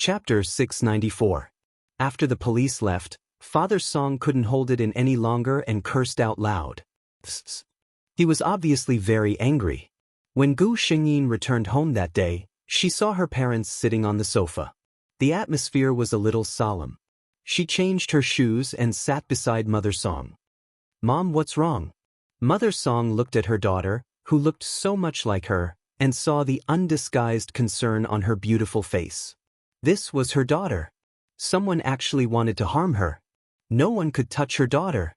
Chapter 694. After the police left, Father Song couldn't hold it in any longer and cursed out loud. Psst. He was obviously very angry. When Gu Xingyin returned home that day, she saw her parents sitting on the sofa. The atmosphere was a little solemn. She changed her shoes and sat beside Mother Song. "Mom, what's wrong?" Mother Song looked at her daughter, who looked so much like her, and saw the undisguised concern on her beautiful face. This was her daughter. Someone actually wanted to harm her. No one could touch her daughter.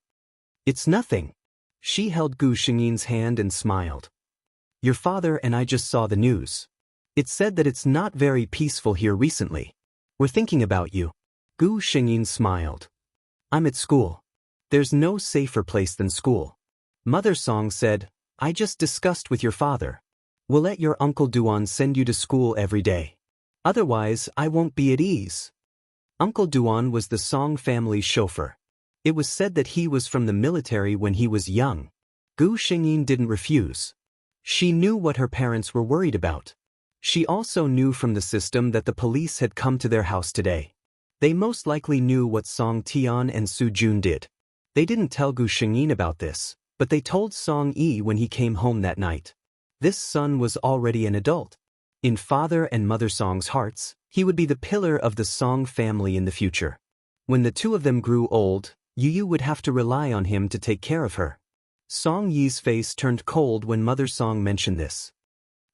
"It's nothing." She held Gu Xingyin's hand and smiled. "Your father and I just saw the news. It said that it's not very peaceful here recently. We're thinking about you." Gu Xingyin smiled. "I'm at school. There's no safer place than school." Mother Song said, "I just discussed with your father. We'll let your Uncle Duan send you to school every day. Otherwise, I won't be at ease." Uncle Duan was the Song family's chauffeur. It was said that he was from the military when he was young. Gu Xingyin didn't refuse. She knew what her parents were worried about. She also knew from the system that the police had come to their house today. They most likely knew what Song Tian and Su Jun did. They didn't tell Gu Xingyin about this, but they told Song Yi when he came home that night. This son was already an adult. In Father and Mother Song's hearts, he would be the pillar of the Song family in the future. When the two of them grew old, Yu would have to rely on him to take care of her. Song Yi's face turned cold when Mother Song mentioned this.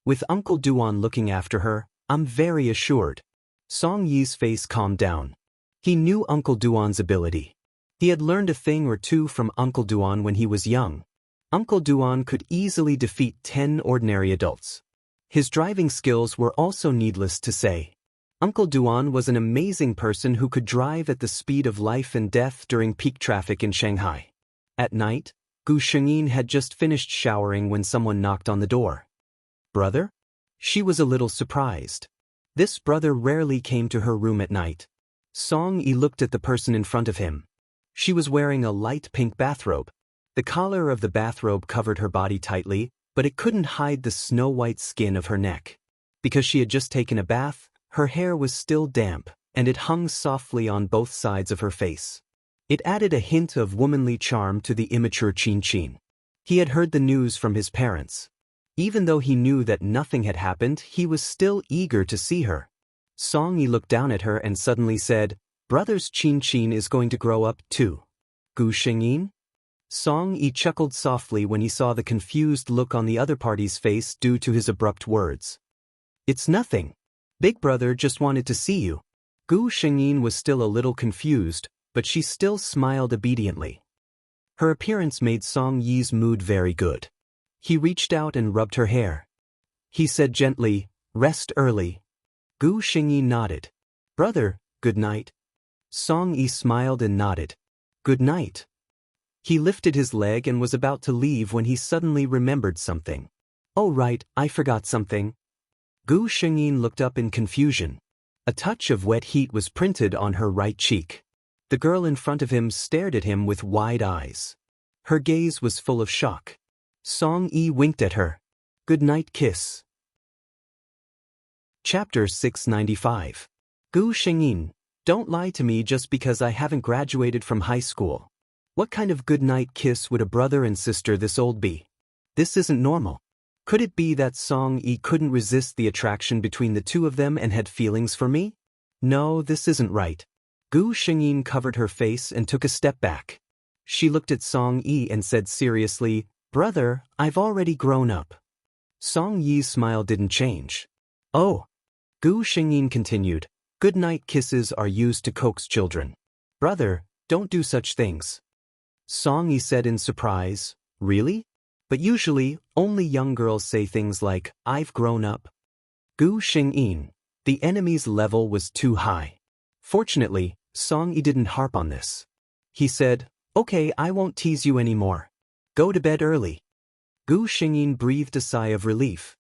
"With Uncle Duan looking after her, I'm very assured." Song Yi's face calmed down. He knew Uncle Duan's ability. He had learned a thing or two from Uncle Duan when he was young. Uncle Duan could easily defeat 10 ordinary adults. His driving skills were also needless to say. Uncle Duan was an amazing person who could drive at the speed of life and death during peak traffic in Shanghai. At night, Gu Xingyin had just finished showering when someone knocked on the door. "Brother?" She was a little surprised. This brother rarely came to her room at night. Song Yi looked at the person in front of him. She was wearing a light pink bathrobe. The collar of the bathrobe covered her body tightly, but it couldn't hide the snow-white skin of her neck. Because she had just taken a bath, her hair was still damp, and it hung softly on both sides of her face. It added a hint of womanly charm to the immature Qin Qin. He had heard the news from his parents. Even though he knew that nothing had happened, he was still eager to see her. Song Yi looked down at her and suddenly said, "Brother's Qin Qin is going to grow up too." "Gu Xingyin?" Song Yi chuckled softly when he saw the confused look on the other party's face due to his abrupt words. "It's nothing. Big brother just wanted to see you." Gu Xingyin was still a little confused, but she still smiled obediently. Her appearance made Song Yi's mood very good. He reached out and rubbed her hair. He said gently, "Rest early." Gu Xingyin nodded. "Brother, good night." Song Yi smiled and nodded. "Good night." He lifted his leg and was about to leave when he suddenly remembered something. "Oh right, I forgot something." Gu Xingyin looked up in confusion. A touch of wet heat was printed on her right cheek. The girl in front of him stared at him with wide eyes. Her gaze was full of shock. Song Yi winked at her. "Good night kiss." Chapter 695. Gu Xingyin, don't lie to me just because I haven't graduated from high school. What kind of good night kiss would a brother and sister this old be? This isn't normal. Could it be that Song Yi couldn't resist the attraction between the two of them and had feelings for me? No, this isn't right. Gu Xingyin covered her face and took a step back. She looked at Song Yi and said seriously, "Brother, I've already grown up." Song Yi's smile didn't change. "Oh." Gu Xingyin continued, "Good night kisses are used to coax children. Brother, don't do such things." Song Yi said in surprise, "Really? But usually, only young girls say things like, 'I've grown up.'" Gu Xingyin, the enemy's level was too high. Fortunately, Song Yi didn't harp on this. He said, "Okay, I won't tease you anymore. Go to bed early." Gu Xingyin breathed a sigh of relief.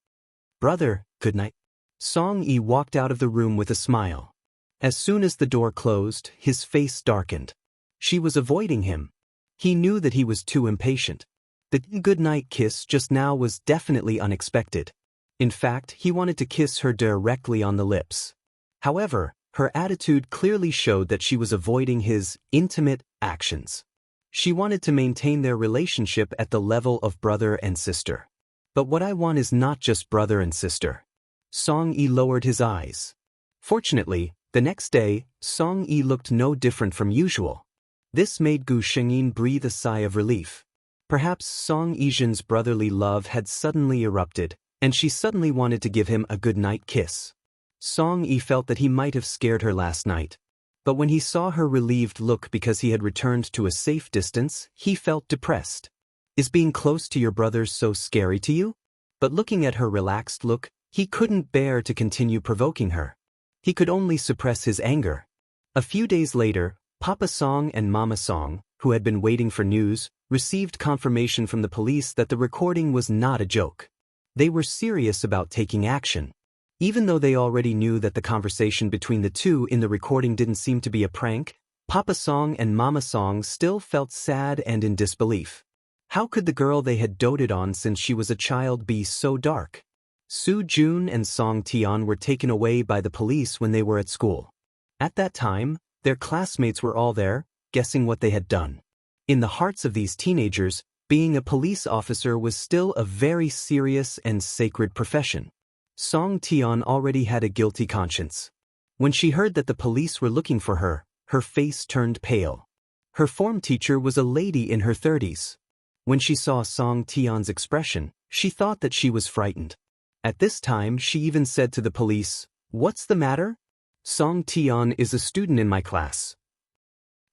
"Brother, good night." Song Yi walked out of the room with a smile. As soon as the door closed, his face darkened. She was avoiding him. He knew that he was too impatient. The good-night kiss just now was definitely unexpected. In fact, he wanted to kiss her directly on the lips. However, Her attitude clearly showed that she was avoiding his intimate actions. She wanted to maintain their relationship at the level of brother and sister. But what I want is not just brother and sister. Song-yi lowered his eyes. Fortunately, the next day, Song-yi looked no different from usual. This made Gu Shengyin breathe a sigh of relief. Perhaps Song-yi-jin's brotherly love had suddenly erupted, and she suddenly wanted to give him a goodnight kiss. Song-yi felt that he might have scared her last night. But when he saw her relieved look because he had returned to a safe distance, he felt depressed. Is being close to your brother so scary to you? But looking at her relaxed look, he couldn't bear to continue provoking her. He could only suppress his anger. A few days later, Papa Song and Mama Song, who had been waiting for news, received confirmation from the police that the recording was not a joke. They were serious about taking action. Even though they already knew that the conversation between the two in the recording didn't seem to be a prank, Papa Song and Mama Song still felt sad and in disbelief. How could the girl they had doted on since she was a child be so dark? Soo Jun and Song Tian were taken away by the police when they were at school. At that time, their classmates were all there, guessing what they had done. In the hearts of these teenagers, being a police officer was still a very serious and sacred profession. Song Tian already had a guilty conscience. When she heard that the police were looking for her, her face turned pale. Her form teacher was a lady in her 30s. When she saw Song Tian's expression, she thought that she was frightened. At this time, she even said to the police, "What's the matter? Song Tian is a student in my class.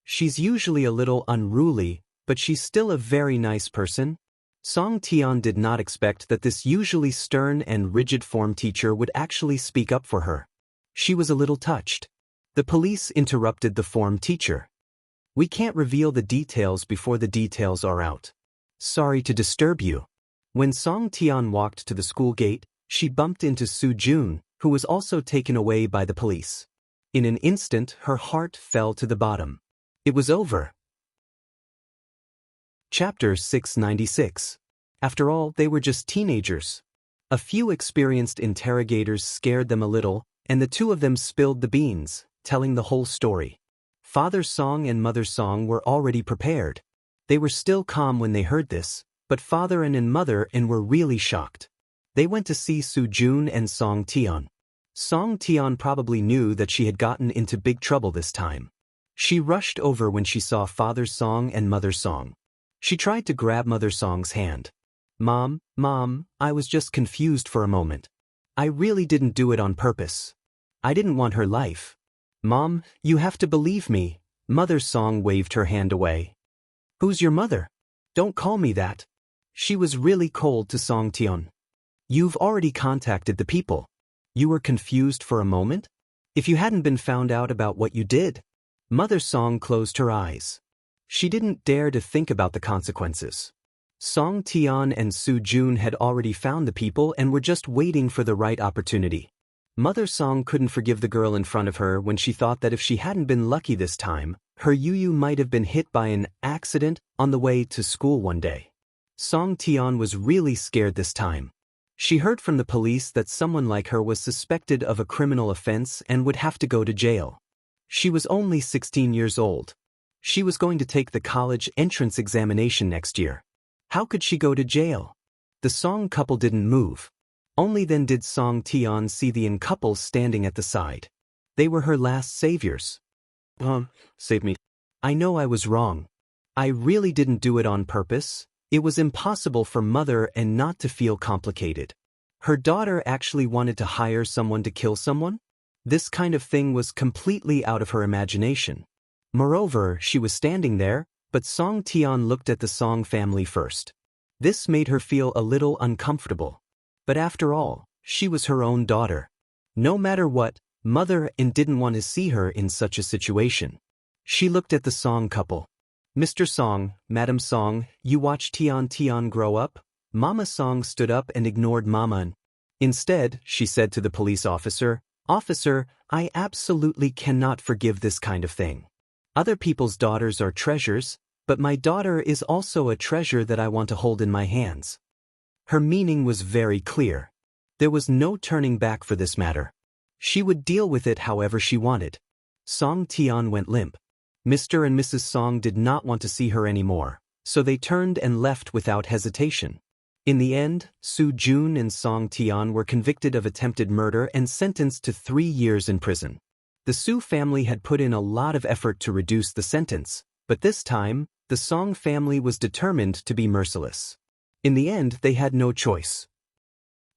She's usually a little unruly, but she's still a very nice person." Song Tian did not expect that this usually stern and rigid form teacher would actually speak up for her. She was a little touched. The police interrupted the form teacher. "We can't reveal the details before the details are out. Sorry to disturb you." When Song Tian walked to the school gate, she bumped into Soo Jun, who was also taken away by the police. In an instant, her heart fell to the bottom. It was over. Chapter 696. After all, they were just teenagers. A few experienced interrogators scared them a little, and the two of them spilled the beans, telling the whole story. Father Song and Mother Song were already prepared. They were still calm when they heard this, but Father and Mother were really shocked. They went to see Soo Jun and Song Tian. Song Tian probably knew that she had gotten into big trouble this time. She rushed over when she saw Father Song and Mother Song. She tried to grab Mother Song's hand. Mom, I was just confused for a moment. I really didn't do it on purpose. I didn't want her life." "Mom, you have to believe me." Mother Song waved her hand away. "Who's your mother? Don't call me that." She was really cold to Song Tian. "You've already contacted the people. You were confused for a moment? If you hadn't been found out about what you did." Mother Song closed her eyes. She didn't dare to think about the consequences. Song Tian and Soo Jun had already found the people and were just waiting for the right opportunity. Mother Song couldn't forgive the girl in front of her when she thought that if she hadn't been lucky this time, her Yu might have been hit by an accident on the way to school one day. Song Tian was really scared this time. She heard from the police that someone like her was suspected of a criminal offense and would have to go to jail. She was only 16 years old. She was going to take the college entrance examination next year. How could she go to jail? The Song couple didn't move. Only then did Song Tian see the couple standing at the side. They were her last saviors. Save me. I know I was wrong. I really didn't do it on purpose. It was impossible for Mother not to feel complicated. Her daughter actually wanted to hire someone to kill someone? This kind of thing was completely out of her imagination. Moreover, she was standing there, but Song Tian looked at the Song family first. This made her feel a little uncomfortable. But after all, she was her own daughter. No matter what, Mother didn't want to see her in such a situation. She looked at the Song couple. "Mr. Song, Madam Song, you watch Tian grow up?" Mama Song stood up and ignored Mama. Instead, she said to the police officer, "Officer, I absolutely cannot forgive this kind of thing. Other people's daughters are treasures, but my daughter is also a treasure that I want to hold in my hands." Her meaning was very clear. There was no turning back for this matter. She would deal with it however she wanted. Song Tian went limp. Mr. and Mrs. Song did not want to see her anymore, so they turned and left without hesitation. In the end, Su Jun and Song Tian were convicted of attempted murder and sentenced to 3 years in prison. The Su family had put in a lot of effort to reduce the sentence, but this time, the Song family was determined to be merciless. In the end, they had no choice.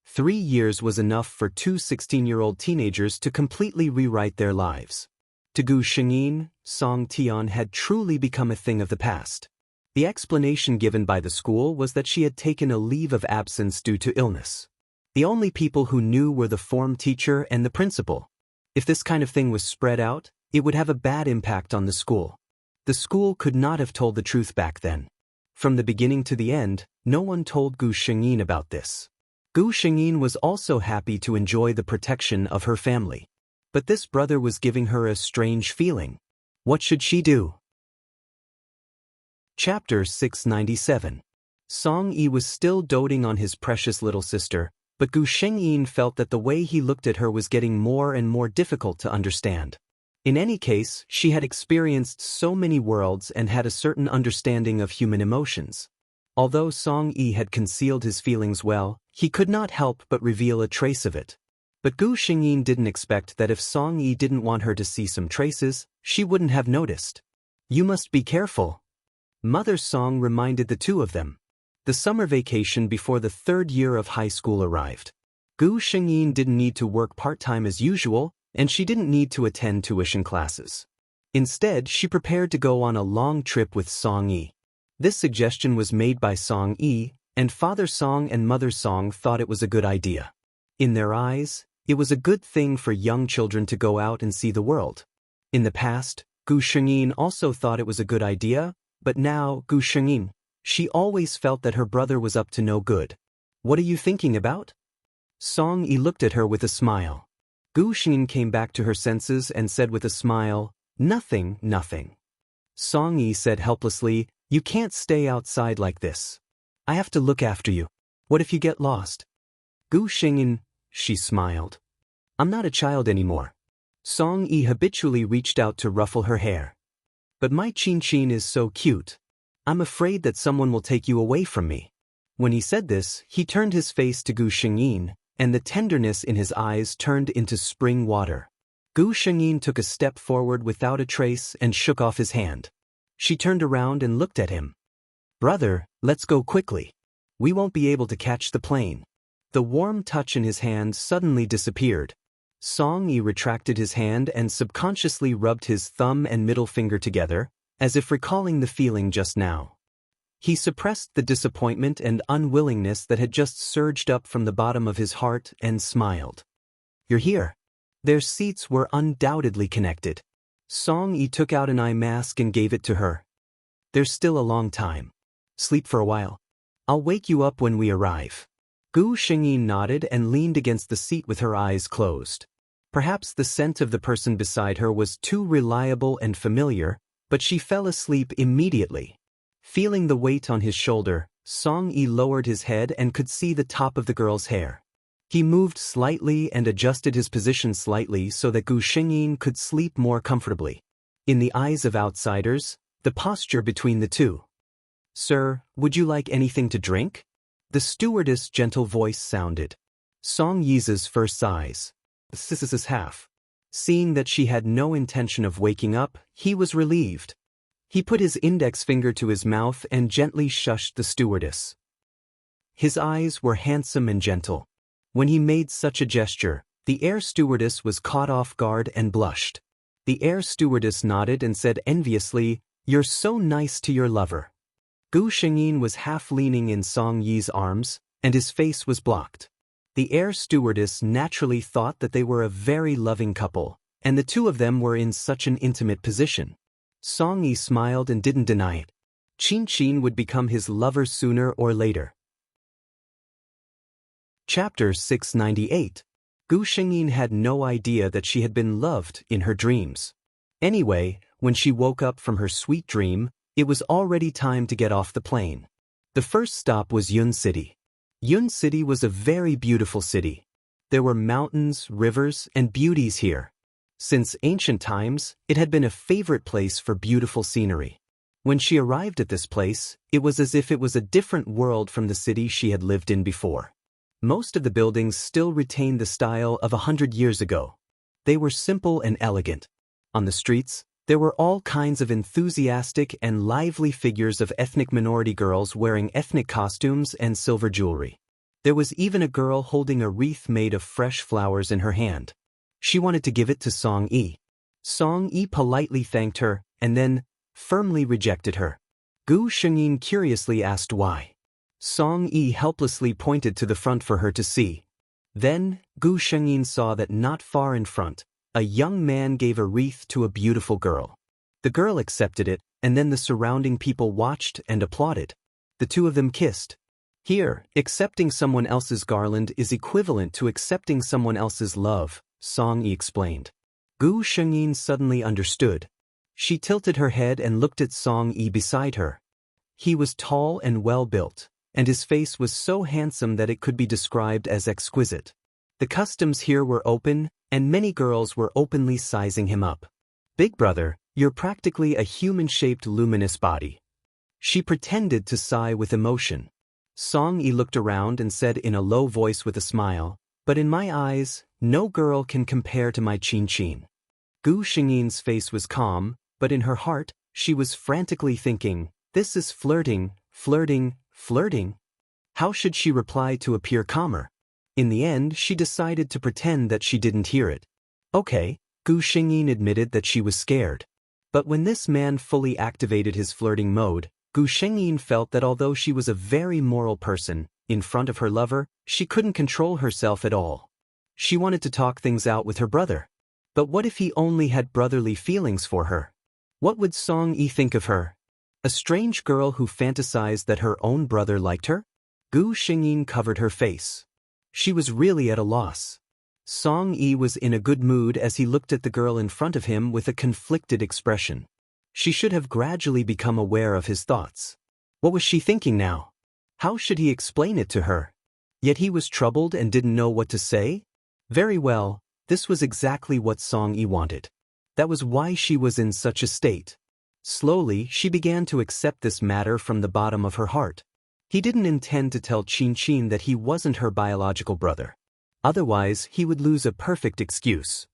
3 years was enough for two 16-year-old teenagers to completely rewrite their lives. To Gu Shengyin, Song Tian had truly become a thing of the past. The explanation given by the school was that she had taken a leave of absence due to illness. The only people who knew were the form teacher and the principal. If this kind of thing was spread out, it would have a bad impact on the school. The school could not have told the truth back then. From the beginning to the end, no one told Gu Shengyin about this. Gu Shengyin was also happy to enjoy the protection of her family. But this brother was giving her a strange feeling. What should she do? Chapter 697. Song Yi was still doting on his precious little sister, but Gu Shengyin felt that the way he looked at her was getting more and more difficult to understand. In any case, she had experienced so many worlds and had a certain understanding of human emotions. Although Song Yi had concealed his feelings well, he could not help but reveal a trace of it. But Gu Shengyin didn't expect that if Song Yi didn't want her to see some traces, she wouldn't have noticed. "You must be careful," Mother Song reminded the two of them. The summer vacation before the 3rd year of high school arrived. Gu Shengyin didn't need to work part-time as usual, and she didn't need to attend tuition classes. Instead, she prepared to go on a long trip with Song Yi. This suggestion was made by Song Yi, and Father Song and Mother Song thought it was a good idea. In their eyes, it was a good thing for young children to go out and see the world. In the past, Gu Shengyin also thought it was a good idea, but now, Gu Shengyin, she always felt that her brother was up to no good. "What are you thinking about?" Song Yi looked at her with a smile. Gu Shengyin came back to her senses and said with a smile, "Nothing, nothing." Song Yi said helplessly, "You can't stay outside like this. I have to look after you. What if you get lost?" Gu Shengyin, she smiled. "I'm not a child anymore." Song Yi habitually reached out to ruffle her hair. "But my Chin Chin is so cute. I'm afraid that someone will take you away from me." When he said this, he turned his face to Gu Shengyin, and the tenderness in his eyes turned into spring water. Gu Shengyin took a step forward without a trace and shook off his hand. She turned around and looked at him. "Brother, let's go quickly. We won't be able to catch the plane." The warm touch in his hand suddenly disappeared. Song Yi retracted his hand and subconsciously rubbed his thumb and middle finger together, as if recalling the feeling just now. He suppressed the disappointment and unwillingness that had just surged up from the bottom of his heart and smiled. "You're here." Their seats were undoubtedly connected. Song Yi took out an eye mask and gave it to her. "There's still a long time. Sleep for a while. I'll wake you up when we arrive." Gu Shengyin nodded and leaned against the seat with her eyes closed. Perhaps the scent of the person beside her was too reliable and familiar, but she fell asleep immediately. Feeling the weight on his shoulder, Song Yi lowered his head and could see the top of the girl's hair. He moved slightly and adjusted his position slightly so that Gu Shengyin could sleep more comfortably. In the eyes of outsiders, the posture between the two. "Sir, would you like anything to drink?" The stewardess' gentle voice sounded. Song Yi's first sighs. "This is half." Seeing that she had no intention of waking up, he was relieved. He put his index finger to his mouth and gently shushed the stewardess. His eyes were handsome and gentle. When he made such a gesture, the air stewardess was caught off guard and blushed. The air stewardess nodded and said enviously, "You're so nice to your lover." Gu Shengyin was half leaning in Song Yi's arms, and his face was blocked. The air stewardess naturally thought that they were a very loving couple, and the two of them were in such an intimate position. Song Yi smiled and didn't deny it. Chin Chin would become his lover sooner or later. Chapter 698. Gu Shengyin had no idea that she had been loved in her dreams. Anyway, when she woke up from her sweet dream, it was already time to get off the plane. The first stop was Yun City. Yun City was a very beautiful city. There were mountains, rivers, and beauties here. Since ancient times, it had been a favorite place for beautiful scenery. When she arrived at this place, it was as if it was a different world from the city she had lived in before. Most of the buildings still retained the style of 100 years ago. They were simple and elegant. On the streets, there were all kinds of enthusiastic and lively figures of ethnic minority girls wearing ethnic costumes and silver jewelry. There was even a girl holding a wreath made of fresh flowers in her hand. She wanted to give it to Song-yi. Song-yi politely thanked her, and then firmly rejected her. Gu Shengyin curiously asked why. Song-yi helplessly pointed to the front for her to see. Then, Gu Shengyin saw that not far in front, a young man gave a wreath to a beautiful girl. The girl accepted it, and then the surrounding people watched and applauded. The two of them kissed. Here, accepting someone else's garland is equivalent to accepting someone else's love, Song-yi explained. Gu Shengyin suddenly understood. She tilted her head and looked at Song-yi beside her. He was tall and well-built, and his face was so handsome that it could be described as exquisite. The customs here were open, and many girls were openly sizing him up. "Big brother, you're practically a human-shaped luminous body." She pretended to sigh with emotion. Song-yi looked around and said in a low voice with a smile, "But in my eyes, no girl can compare to my Chin-Chin." Gu Shengyin's face was calm, but in her heart, she was frantically thinking, "This is flirting, flirting, flirting." How should she reply to appear calmer? In the end, she decided to pretend that she didn't hear it. Okay, Gu Shengyin admitted that she was scared. But when this man fully activated his flirting mode, Gu Shengyin felt that although she was a very moral person, in front of her lover, she couldn't control herself at all. She wanted to talk things out with her brother. But what if he only had brotherly feelings for her? What would Song-yi think of her? A strange girl who fantasized that her own brother liked her? Gu Shengyin covered her face. She was really at a loss. Song-yi was in a good mood as he looked at the girl in front of him with a conflicted expression. She should have gradually become aware of his thoughts. What was she thinking now? How should he explain it to her? Yet he was troubled and didn't know what to say? Very well, this was exactly what Song-yi wanted. That was why she was in such a state. Slowly, she began to accept this matter from the bottom of her heart. He didn't intend to tell Chin-Chin that he wasn't her biological brother. Otherwise, he would lose a perfect excuse.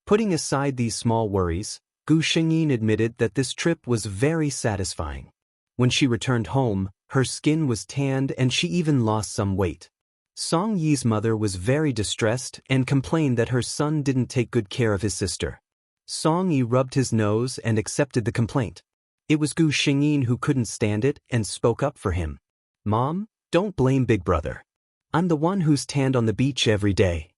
Putting aside these small worries, Gu Shengyin admitted that this trip was very satisfying. When she returned home, her skin was tanned and she even lost some weight. Song-yi's mother was very distressed and complained that her son didn't take good care of his sister. Song-yi rubbed his nose and accepted the complaint. It was Gu Shengyin who couldn't stand it and spoke up for him. "Mom, don't blame Big Brother. I'm the one who's tanned on the beach every day.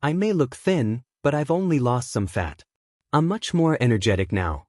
I may look thin, but I've only lost some fat. I'm much more energetic now."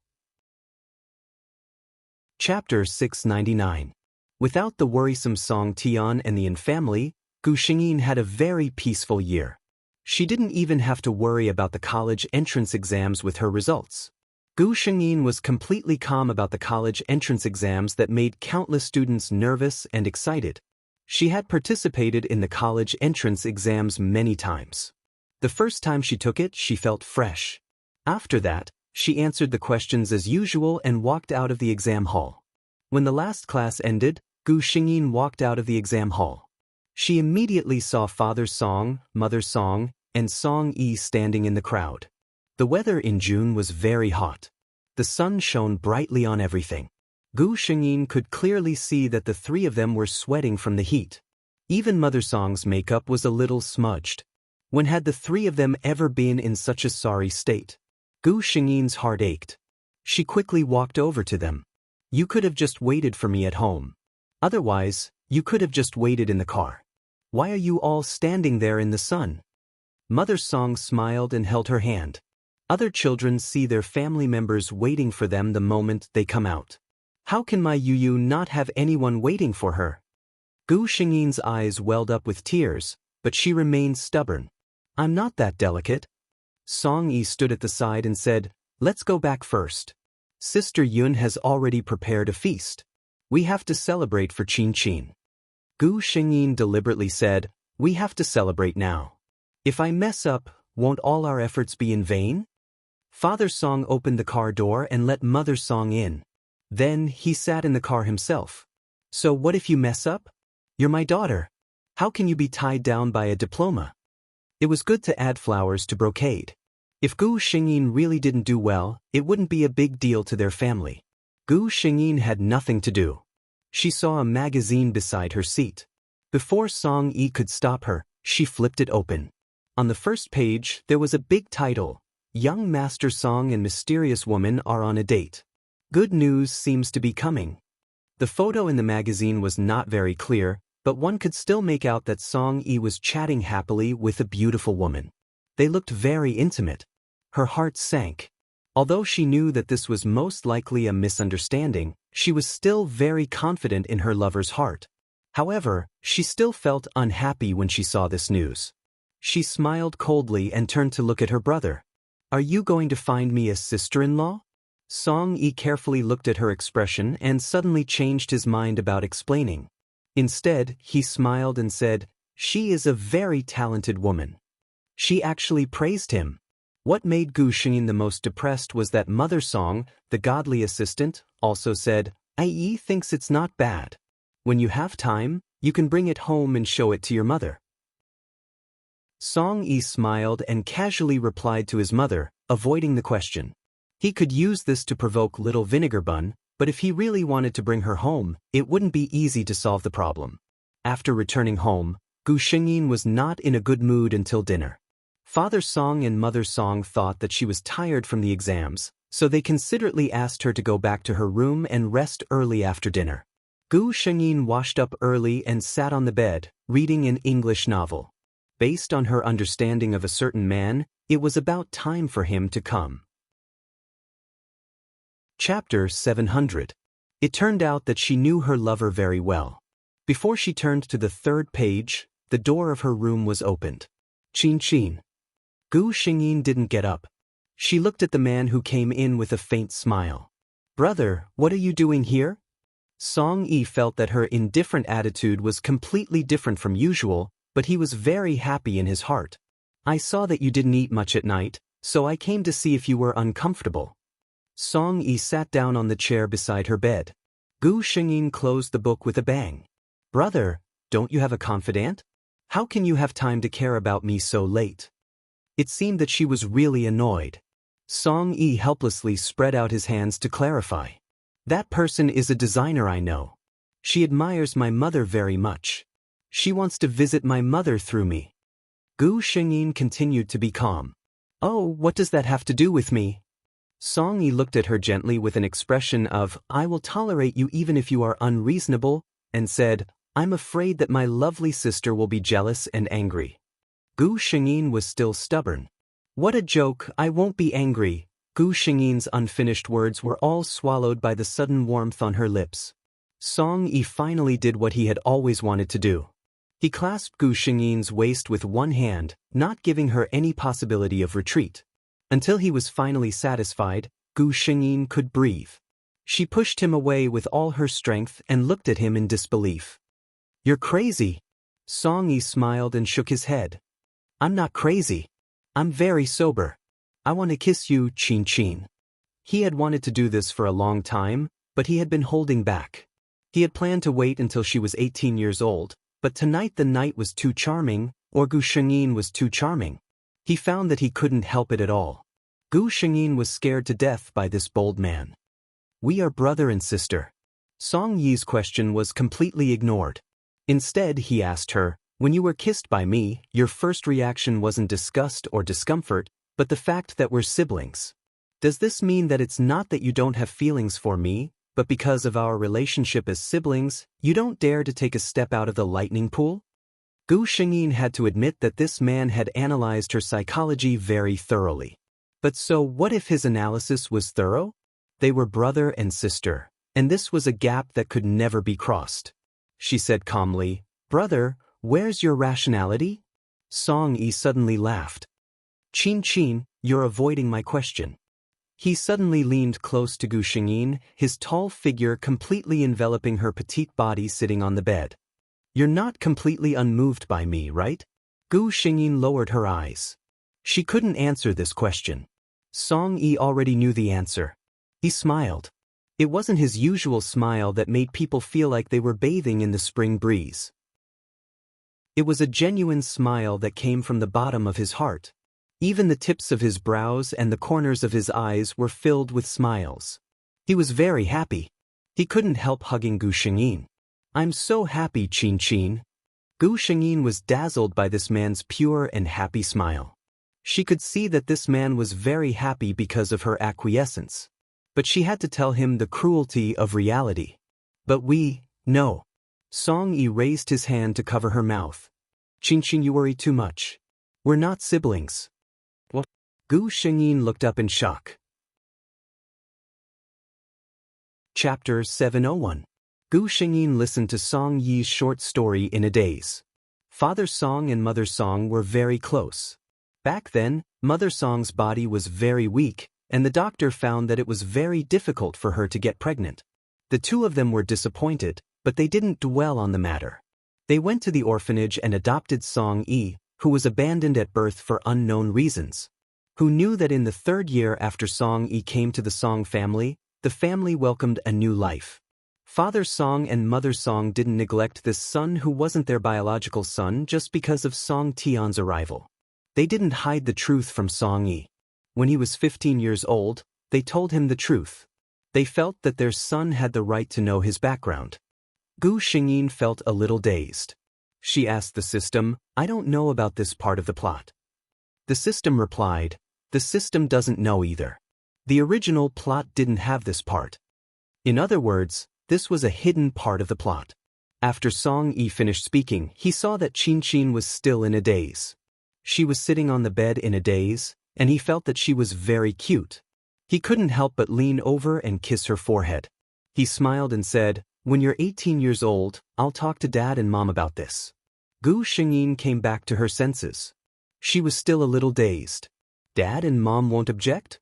Chapter 699. Without the worrisome Song Tian and the Yin family, Gu Shengyin had a very peaceful year. She didn't even have to worry about the college entrance exams with her results. Gu Shengyin was completely calm about the college entrance exams that made countless students nervous and excited. She had participated in the college entrance exams many times. The first time she took it, she felt fresh. After that, she answered the questions as usual and walked out of the exam hall. When the last class ended, Gu Shengyin walked out of the exam hall. She immediately saw Father Song, Mother Song, and Song-yi standing in the crowd. The weather in June was very hot. The sun shone brightly on everything. Gu Shengyin could clearly see that the three of them were sweating from the heat. Even Mother Song's makeup was a little smudged. When had the three of them ever been in such a sorry state? Gu Shengyin's heart ached. She quickly walked over to them. "You could have just waited for me at home. Otherwise, you could have just waited in the car. Why are you all standing there in the sun?" Mother Song smiled and held her hand. Other children see their family members waiting for them the moment they come out. How can my Yu not have anyone waiting for her? Gu Shengyin's eyes welled up with tears, but she remained stubborn. "I'm not that delicate." Song-yi stood at the side and said, "Let's go back first. Sister Yun has already prepared a feast. We have to celebrate for Chin-Chin." Gu Shengyin deliberately said, "We have to celebrate now. If I mess up, won't all our efforts be in vain? Father Song opened the car door and let Mother Song in. Then, he sat in the car himself. So what if you mess up? You're my daughter. How can you be tied down by a diploma? It was good to add flowers to brocade. If Gu Xingyin really didn't do well, it wouldn't be a big deal to their family. Gu Xingyin had nothing to do. She saw a magazine beside her seat. Before Song Yi could stop her, she flipped it open. On the first page, there was a big title, Young Master Song and Mysterious Woman Are on a Date. Good news seems to be coming. The photo in the magazine was not very clear, but one could still make out that Song Yi was chatting happily with a beautiful woman. They looked very intimate. Her heart sank. Although she knew that this was most likely a misunderstanding, she was still very confident in her lover's heart. However, she still felt unhappy when she saw this news. She smiled coldly and turned to look at her brother. Are you going to find me a sister-in-law? Song Yi carefully looked at her expression and suddenly changed his mind about explaining. Instead, he smiled and said, she is a very talented woman. She actually praised him. What made Gu Xingyin the most depressed was that Mother Song, the godly assistant, also said, Yi thinks it's not bad. When you have time, you can bring it home and show it to your mother. Song Yi smiled and casually replied to his mother, avoiding the question. He could use this to provoke little Vinegar Bun, but if he really wanted to bring her home, it wouldn't be easy to solve the problem. After returning home, Gu Xingyin was not in a good mood until dinner. Father Song and Mother Song thought that she was tired from the exams, so they considerately asked her to go back to her room and rest early after dinner. Gu Xingyin washed up early and sat on the bed, reading an English novel. Based on her understanding of a certain man, it was about time for him to come. Chapter 700. It turned out that she knew her lover very well. Before she turned to the third page, the door of her room was opened. Chin chin. Gu Xingyin didn't get up. She looked at the man who came in with a faint smile. Brother, what are you doing here? Song Yi felt that her indifferent attitude was completely different from usual, but he was very happy in his heart. I saw that you didn't eat much at night, so I came to see if you were uncomfortable. Song Yi sat down on the chair beside her bed. Gu Xingyin closed the book with a bang. Brother, don't you have a confidant? How can you have time to care about me so late? It seemed that she was really annoyed. Song Yi helplessly spread out his hands to clarify. That person is a designer I know. She admires my mother very much. She wants to visit my mother through me. Gu Xingyin continued to be calm. Oh, what does that have to do with me? Song Yi looked at her gently with an expression of, I will tolerate you even if you are unreasonable, and said, I'm afraid that my lovely sister will be jealous and angry. Gu Xingyin was still stubborn. What a joke, I won't be angry. Gu Xingyin's unfinished words were all swallowed by the sudden warmth on her lips. Song Yi finally did what he had always wanted to do. He clasped Gu Xingyin's waist with one hand, not giving her any possibility of retreat. Until he was finally satisfied, Gu Xingyin could breathe. She pushed him away with all her strength and looked at him in disbelief. You're crazy. Song Yi smiled and shook his head. I'm not crazy. I'm very sober. I want to kiss you, Chin Chin. He had wanted to do this for a long time, but he had been holding back. He had planned to wait until she was 18 years old, but tonight the night was too charming, or Gu Xingyin was too charming. He found that he couldn't help it at all. Gu Xingyin was scared to death by this bold man. We are brother and sister. Song Yi's question was completely ignored. Instead, he asked her, when you were kissed by me, your first reaction wasn't disgust or discomfort, but the fact that we're siblings. Does this mean that it's not that you don't have feelings for me, but because of our relationship as siblings, you don't dare to take a step out of the lightning pool? Gu Xingyin had to admit that this man had analyzed her psychology very thoroughly. But so what if his analysis was thorough? They were brother and sister, and this was a gap that could never be crossed. She said calmly, Brother, where's your rationality? Song Yi suddenly laughed. Chin Chin, you're avoiding my question. He suddenly leaned close to Gu Xingyin, his tall figure completely enveloping her petite body sitting on the bed. You're not completely unmoved by me, right? Gu Xingyin lowered her eyes. She couldn't answer this question. Song Yi already knew the answer. He smiled. It wasn't his usual smile that made people feel like they were bathing in the spring breeze. It was a genuine smile that came from the bottom of his heart. Even the tips of his brows and the corners of his eyes were filled with smiles. He was very happy. He couldn't help hugging Gu Xingyin. "I'm so happy, Qin Qin." Gu Xingyin was dazzled by this man's pure and happy smile. She could see that this man was very happy because of her acquiescence. But she had to tell him the cruelty of reality. "But no." Song Yi raised his hand to cover her mouth. "Qin Qin, you worry too much. We're not siblings." "What?" Gu Xingyin looked up in shock. Chapter 701. Gu Xingyin listened to Song Yi's short story in a daze. Father Song and Mother Song were very close. Back then, Mother Song's body was very weak, and the doctor found that it was very difficult for her to get pregnant. The two of them were disappointed, but they didn't dwell on the matter. They went to the orphanage and adopted Song Yi, who was abandoned at birth for unknown reasons. Who knew that in the 3rd year after Song Yi came to the Song family, the family welcomed a new life. Father Song and Mother Song didn't neglect this son who wasn't their biological son just because of Song Tian's arrival. They didn't hide the truth from Song Yi. When he was 15 years old, they told him the truth. They felt that their son had the right to know his background. Gu Xingyin felt a little dazed. She asked the system, "I don't know about this part of the plot." The system replied, "The system doesn't know either. The original plot didn't have this part." In other words, this was a hidden part of the plot. After Song Yi finished speaking, he saw that Qin Qin was still in a daze. She was sitting on the bed in a daze, and he felt that she was very cute. He couldn't help but lean over and kiss her forehead. He smiled and said, "When you're 18 years old, I'll talk to Dad and Mom about this." Gu Xingyin came back to her senses. She was still a little dazed. "Dad and Mom won't object?"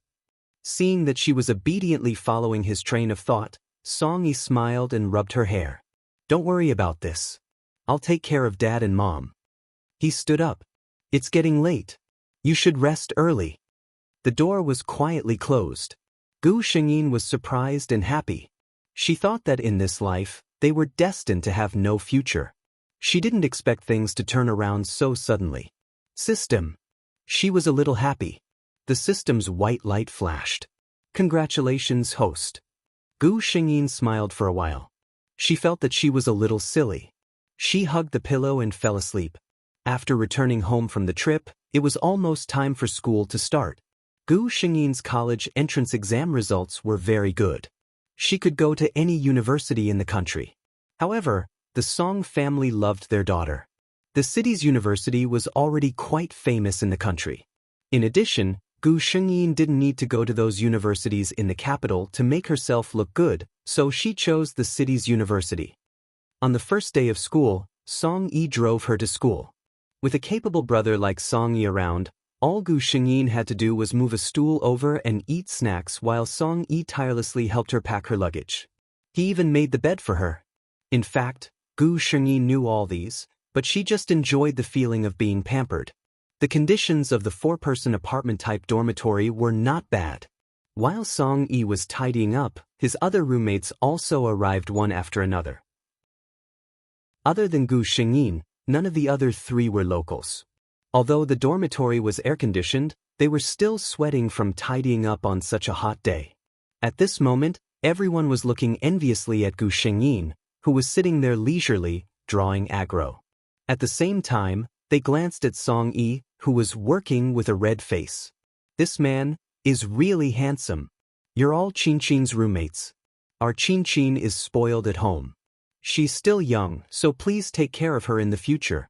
Seeing that she was obediently following his train of thought, Song Yi smiled and rubbed her hair. "Don't worry about this. I'll take care of Dad and Mom." He stood up. "It's getting late. You should rest early." The door was quietly closed. Gu Xingyin was surprised and happy. She thought that in this life, they were destined to have no future. She didn't expect things to turn around so suddenly. "System." She was a little happy. The system's white light flashed. "Congratulations, host." Gu Xingyin smiled for a while. She felt that she was a little silly. She hugged the pillow and fell asleep. After returning home from the trip, it was almost time for school to start. Gu Xingyin's college entrance exam results were very good. She could go to any university in the country. However, the Song family loved their daughter. The city's university was already quite famous in the country. In addition, Gu Xingyin didn't need to go to those universities in the capital to make herself look good, so she chose the city's university. On the first day of school, Song Yi drove her to school. With a capable brother like Song Yi around, all Gu Xingyin had to do was move a stool over and eat snacks while Song Yi tirelessly helped her pack her luggage. He even made the bed for her. In fact, Gu Xingyin knew all these, but she just enjoyed the feeling of being pampered. The conditions of the 4-person apartment-type dormitory were not bad. While Song Yi was tidying up, his other roommates also arrived one after another. Other than Gu Xingyin, none of the other 3 were locals. Although the dormitory was air-conditioned, they were still sweating from tidying up on such a hot day. At this moment, everyone was looking enviously at Gu Xingyin, who was sitting there leisurely, drawing aggro. At the same time, they glanced at Song Yi, who was working with a red face. "This man is really handsome. You're all Qin Qin's roommates. Our Qin Qin is spoiled at home. She's still young, so please take care of her in the future."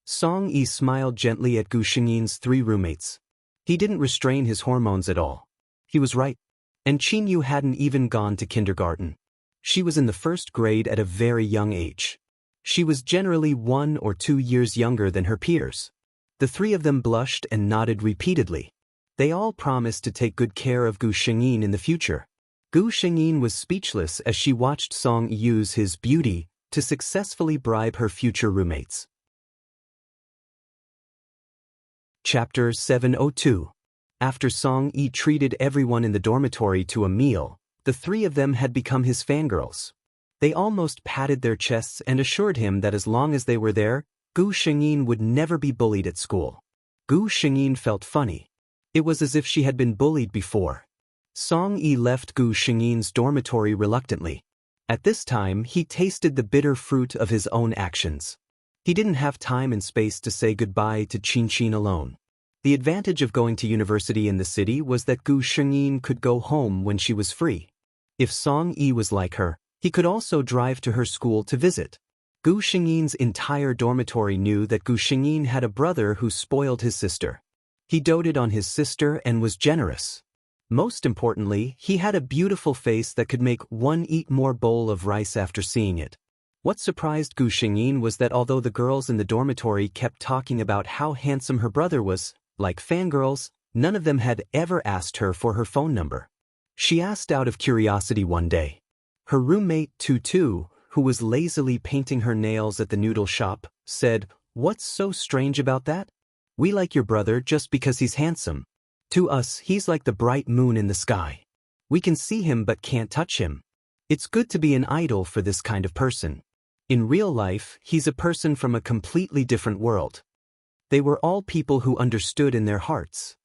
Song Yi smiled gently at Gu Xingyin's 3 roommates. He didn't restrain his hormones at all. He was right. And Qin Yu hadn't even gone to kindergarten. She was in the 1st grade at a very young age. She was generally 1 or 2 years younger than her peers. The 3 of them blushed and nodded repeatedly. They all promised to take good care of Gu Xingyin in the future. Gu Xingyin was speechless as she watched Song Yi use his beauty to successfully bribe her future roommates. Chapter 702. After Song Yi treated everyone in the dormitory to a meal, the three of them had become his fangirls. They almost patted their chests and assured him that as long as they were there, Gu Shengyin would never be bullied at school. Gu Shengyin felt funny. It was as if she had been bullied before. Song Yi left Gu Shengyin's dormitory reluctantly. At this time, he tasted the bitter fruit of his own actions. He didn't have time and space to say goodbye to Qin alone. The advantage of going to university in the city was that Gu Shengyin could go home when she was free. If Song Yi was like her, he could also drive to her school to visit. Gu Shengyin's entire dormitory knew that Gu Shengyin had a brother who spoiled his sister. He doted on his sister and was generous. Most importantly, he had a beautiful face that could make one eat more bowl of rice after seeing it. What surprised Gu Shengyin was that although the girls in the dormitory kept talking about how handsome her brother was, like fangirls, none of them had ever asked her for her phone number. She asked out of curiosity one day. Her roommate Tutu, who was lazily painting her nails at the noodle shop, said, "What's so strange about that? We like your brother just because he's handsome. To us, he's like the bright moon in the sky. We can see him but can't touch him. It's good to be an idol for this kind of person. In real life, he's a person from a completely different world." They were all people who understood in their hearts.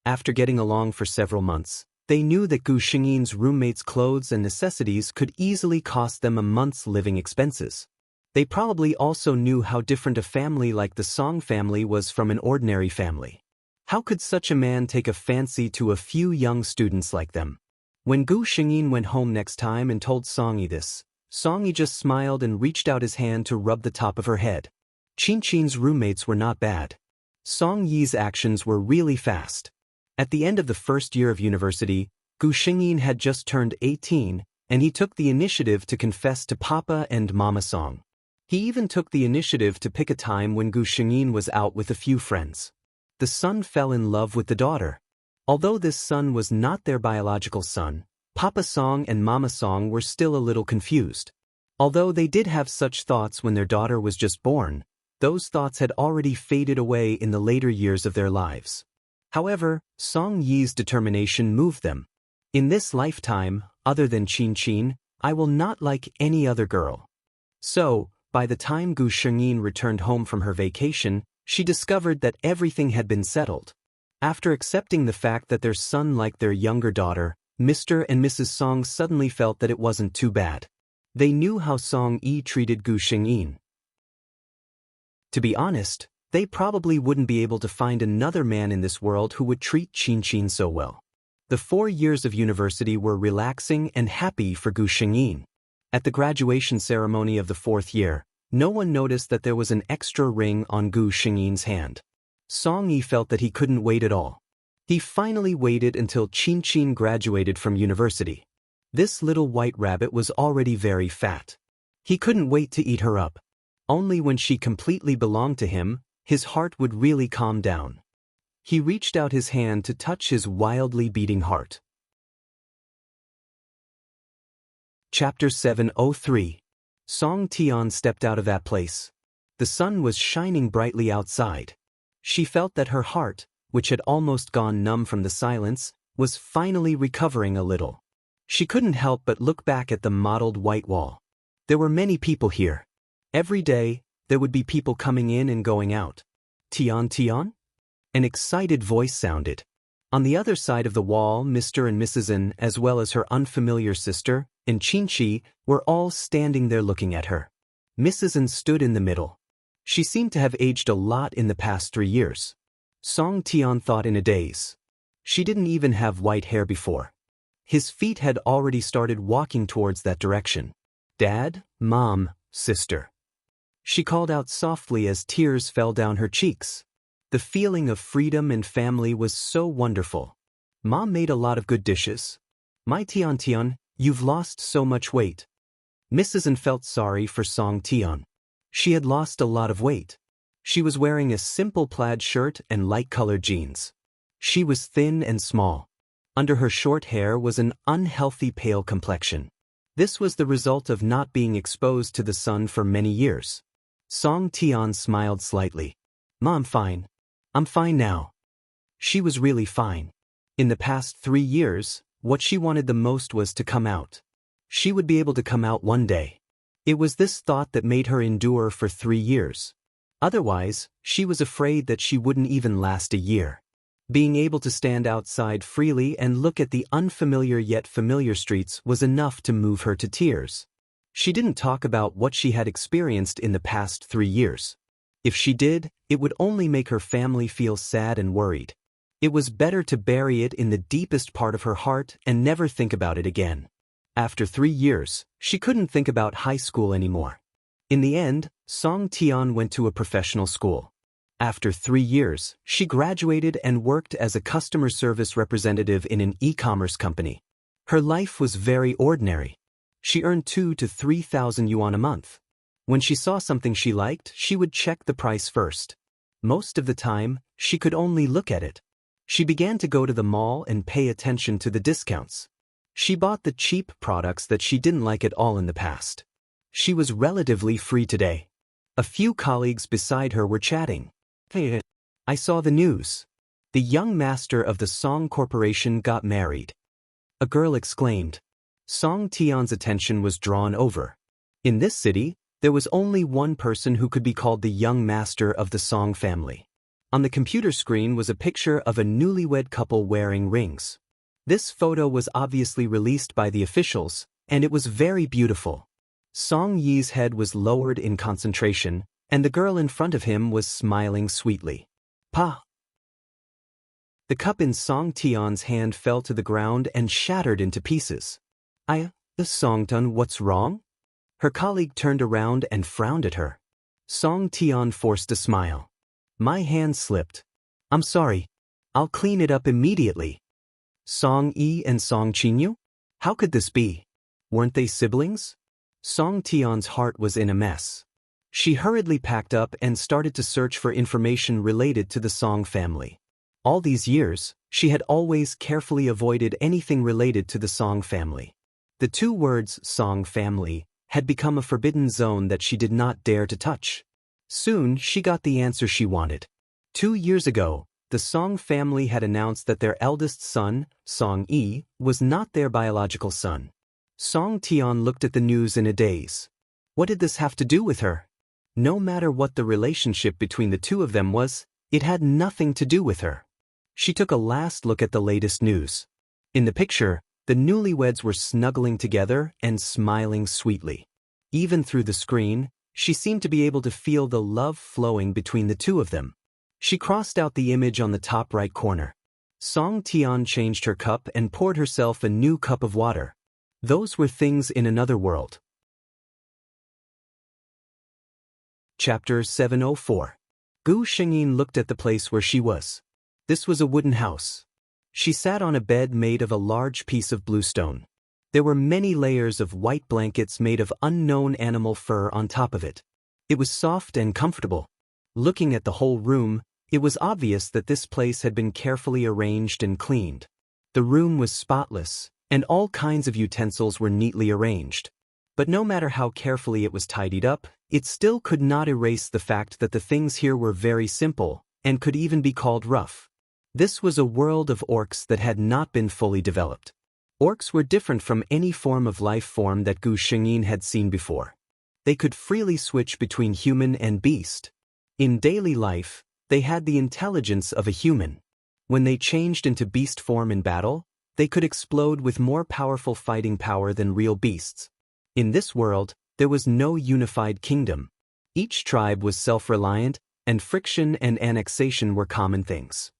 After getting along for several months, they knew that Gu Shengyin's roommates' clothes and necessities could easily cost them a month's living expenses. They probably also knew how different a family like the Song family was from an ordinary family. How could such a man take a fancy to a few young students like them? When Gu Shengyin went home next time and told Song Yi this, Song Yi just smiled and reached out his hand to rub the top of her head. Qin's roommates were not bad. Song Yi's actions were really fast. At the end of the first year of university, Gu Shengyin had just turned 18, and he took the initiative to confess to Papa and Mama Song. He even took the initiative to pick a time when Gu Shengyin was out with a few friends. The son fell in love with the daughter. Although this son was not their biological son, Papa Song and Mama Song were still a little confused. Although they did have such thoughts when their daughter was just born, those thoughts had already faded away in the later years of their lives. However, Song Yi's determination moved them. In this lifetime, other than Qin, I will not like any other girl. So, by the time Gu Shengyin returned home from her vacation, she discovered that everything had been settled. After accepting the fact that their son liked their younger daughter, Mr. and Mrs. Song suddenly felt that it wasn't too bad. They knew how Song Yi treated Gu Shengyin. To be honest, they probably wouldn't be able to find another man in this world who would treat Qin so well. The 4 years of university were relaxing and happy for Gu Shengyin. At the graduation ceremony of the 4th year, no one noticed that there was an extra ring on Gu Shengyin's hand. Song Yi felt that he couldn't wait at all. He finally waited until Qin graduated from university. This little white rabbit was already very fat. He couldn't wait to eat her up. Only when she completely belonged to him, his heart would really calm down. He reached out his hand to touch his wildly beating heart. Chapter 703. Song Tian stepped out of that place. The sun was shining brightly outside. She felt that her heart, which had almost gone numb from the silence, was finally recovering a little. She couldn't help but look back at the mottled white wall. There were many people here. Every day, there would be people coming in and going out. Tian? An excited voice sounded. On the other side of the wall, Mr. and Mrs. N, as well as her unfamiliar sister, and Qin, were all standing there looking at her. Mrs. N stood in the middle. She seemed to have aged a lot in the past 3 years. Song Tian thought in a daze. She didn't even have white hair before. His feet had already started walking towards that direction. Dad, Mom, Sister. She called out softly as tears fell down her cheeks. The feeling of freedom and family was so wonderful. Mom made a lot of good dishes. My Tian, you've lost so much weight. Mrs. N felt sorry for Song Tian. She had lost a lot of weight. She was wearing a simple plaid shirt and light-colored jeans. She was thin and small. Under her short hair was an unhealthy pale complexion. This was the result of not being exposed to the sun for many years. Song Tian smiled slightly. Mom, fine. I'm fine now. She was really fine. In the past 3 years, what she wanted the most was to come out. She would be able to come out one day. It was this thought that made her endure for 3 years. Otherwise, she was afraid that she wouldn't even last a year. Being able to stand outside freely and look at the unfamiliar yet familiar streets was enough to move her to tears. She didn't talk about what she had experienced in the past 3 years. If she did, it would only make her family feel sad and worried. It was better to bury it in the deepest part of her heart and never think about it again. After 3 years, she couldn't think about high school anymore. In the end, Song Tian went to a professional school. After 3 years, she graduated and worked as a customer service representative in an e-commerce company. Her life was very ordinary. She earned 2,000 to 3,000 yuan a month. When she saw something she liked, she would check the price first. Most of the time, she could only look at it. She began to go to the mall and pay attention to the discounts. She bought the cheap products that she didn't like at all in the past. She was relatively free today. A few colleagues beside her were chatting. "Hey, I saw the news. The young master of the Song Corporation got married." A girl exclaimed. Song Tian's attention was drawn over. In this city, there was only one person who could be called the young master of the Song family. On the computer screen was a picture of a newlywed couple wearing rings. This photo was obviously released by the officials, and it was very beautiful. Song Yi's head was lowered in concentration, and the girl in front of him was smiling sweetly. Pa! The cup in Song Tian's hand fell to the ground and shattered into pieces. Songtun, what's wrong? Her colleague turned around and frowned at her. Song Tian forced a smile. My hand slipped. I'm sorry. I'll clean it up immediately. Song Yi and Song Qinyu? How could this be? Weren't they siblings? Song Tian's heart was in a mess. She hurriedly packed up and started to search for information related to the Song family. All these years, she had always carefully avoided anything related to the Song family. The 2 words Song family had become a forbidden zone that she did not dare to touch. Soon, she got the answer she wanted. 2 years ago, the Song family had announced that their eldest son, Song Yi, was not their biological son. Song Tian looked at the news in a daze. What did this have to do with her? No matter what the relationship between the 2 of them was, it had nothing to do with her. She took a last look at the latest news. In the picture, the newlyweds were snuggling together and smiling sweetly. Even through the screen, she seemed to be able to feel the love flowing between the 2 of them. She crossed out the image on the top right corner. Song Tian changed her cup and poured herself a new cup of water. Those were things in another world. Chapter 704. Gu Shengyin looked at the place where she was. This was a wooden house. She sat on a bed made of a large piece of blue stone. There were many layers of white blankets made of unknown animal fur on top of it. It was soft and comfortable. Looking at the whole room, it was obvious that this place had been carefully arranged and cleaned. The room was spotless, and all kinds of utensils were neatly arranged. But no matter how carefully it was tidied up, it still could not erase the fact that the things here were very simple, and could even be called rough. This was a world of orcs that had not been fully developed. Orcs were different from any form of life form that Gu Shengyin had seen before. They could freely switch between human and beast. In daily life, they had the intelligence of a human. When they changed into beast form in battle, they could explode with more powerful fighting power than real beasts. In this world, there was no unified kingdom. Each tribe was self-reliant, and friction and annexation were common things.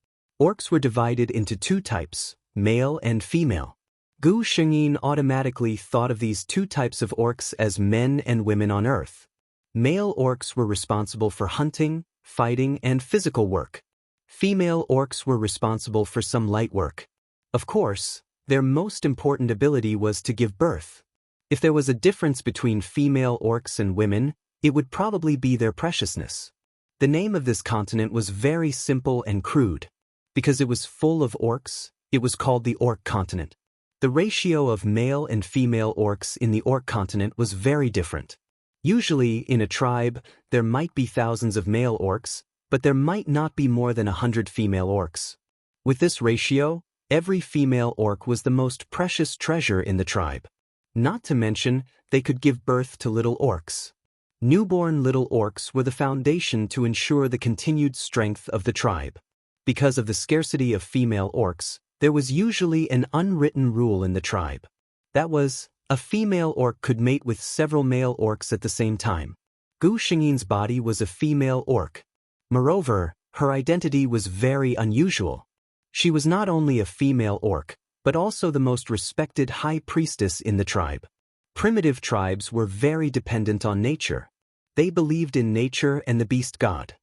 Orcs were divided into 2 types, male and female. Gu Shengyin automatically thought of these 2 types of orcs as men and women on Earth. Male orcs were responsible for hunting, fighting, and physical work. Female orcs were responsible for some light work. Of course, their most important ability was to give birth. If there was a difference between female orcs and women, it would probably be their preciousness. The name of this continent was very simple and crude. Because it was full of orcs, it was called the Orc continent. The ratio of male and female orcs in the Orc continent was very different. Usually, in a tribe, there might be thousands of male orcs, but there might not be more than 100 female orcs. With this ratio, every female orc was the most precious treasure in the tribe. Not to mention, they could give birth to little orcs. Newborn little orcs were the foundation to ensure the continued strength of the tribe. Because of the scarcity of female orcs, there was usually an unwritten rule in the tribe. That was, a female orc could mate with several male orcs at the same time. Gu Xingyi's body was a female orc. Moreover, her identity was very unusual. She was not only a female orc, but also the most respected high priestess in the tribe. Primitive tribes were very dependent on nature. They believed in nature and the beast god.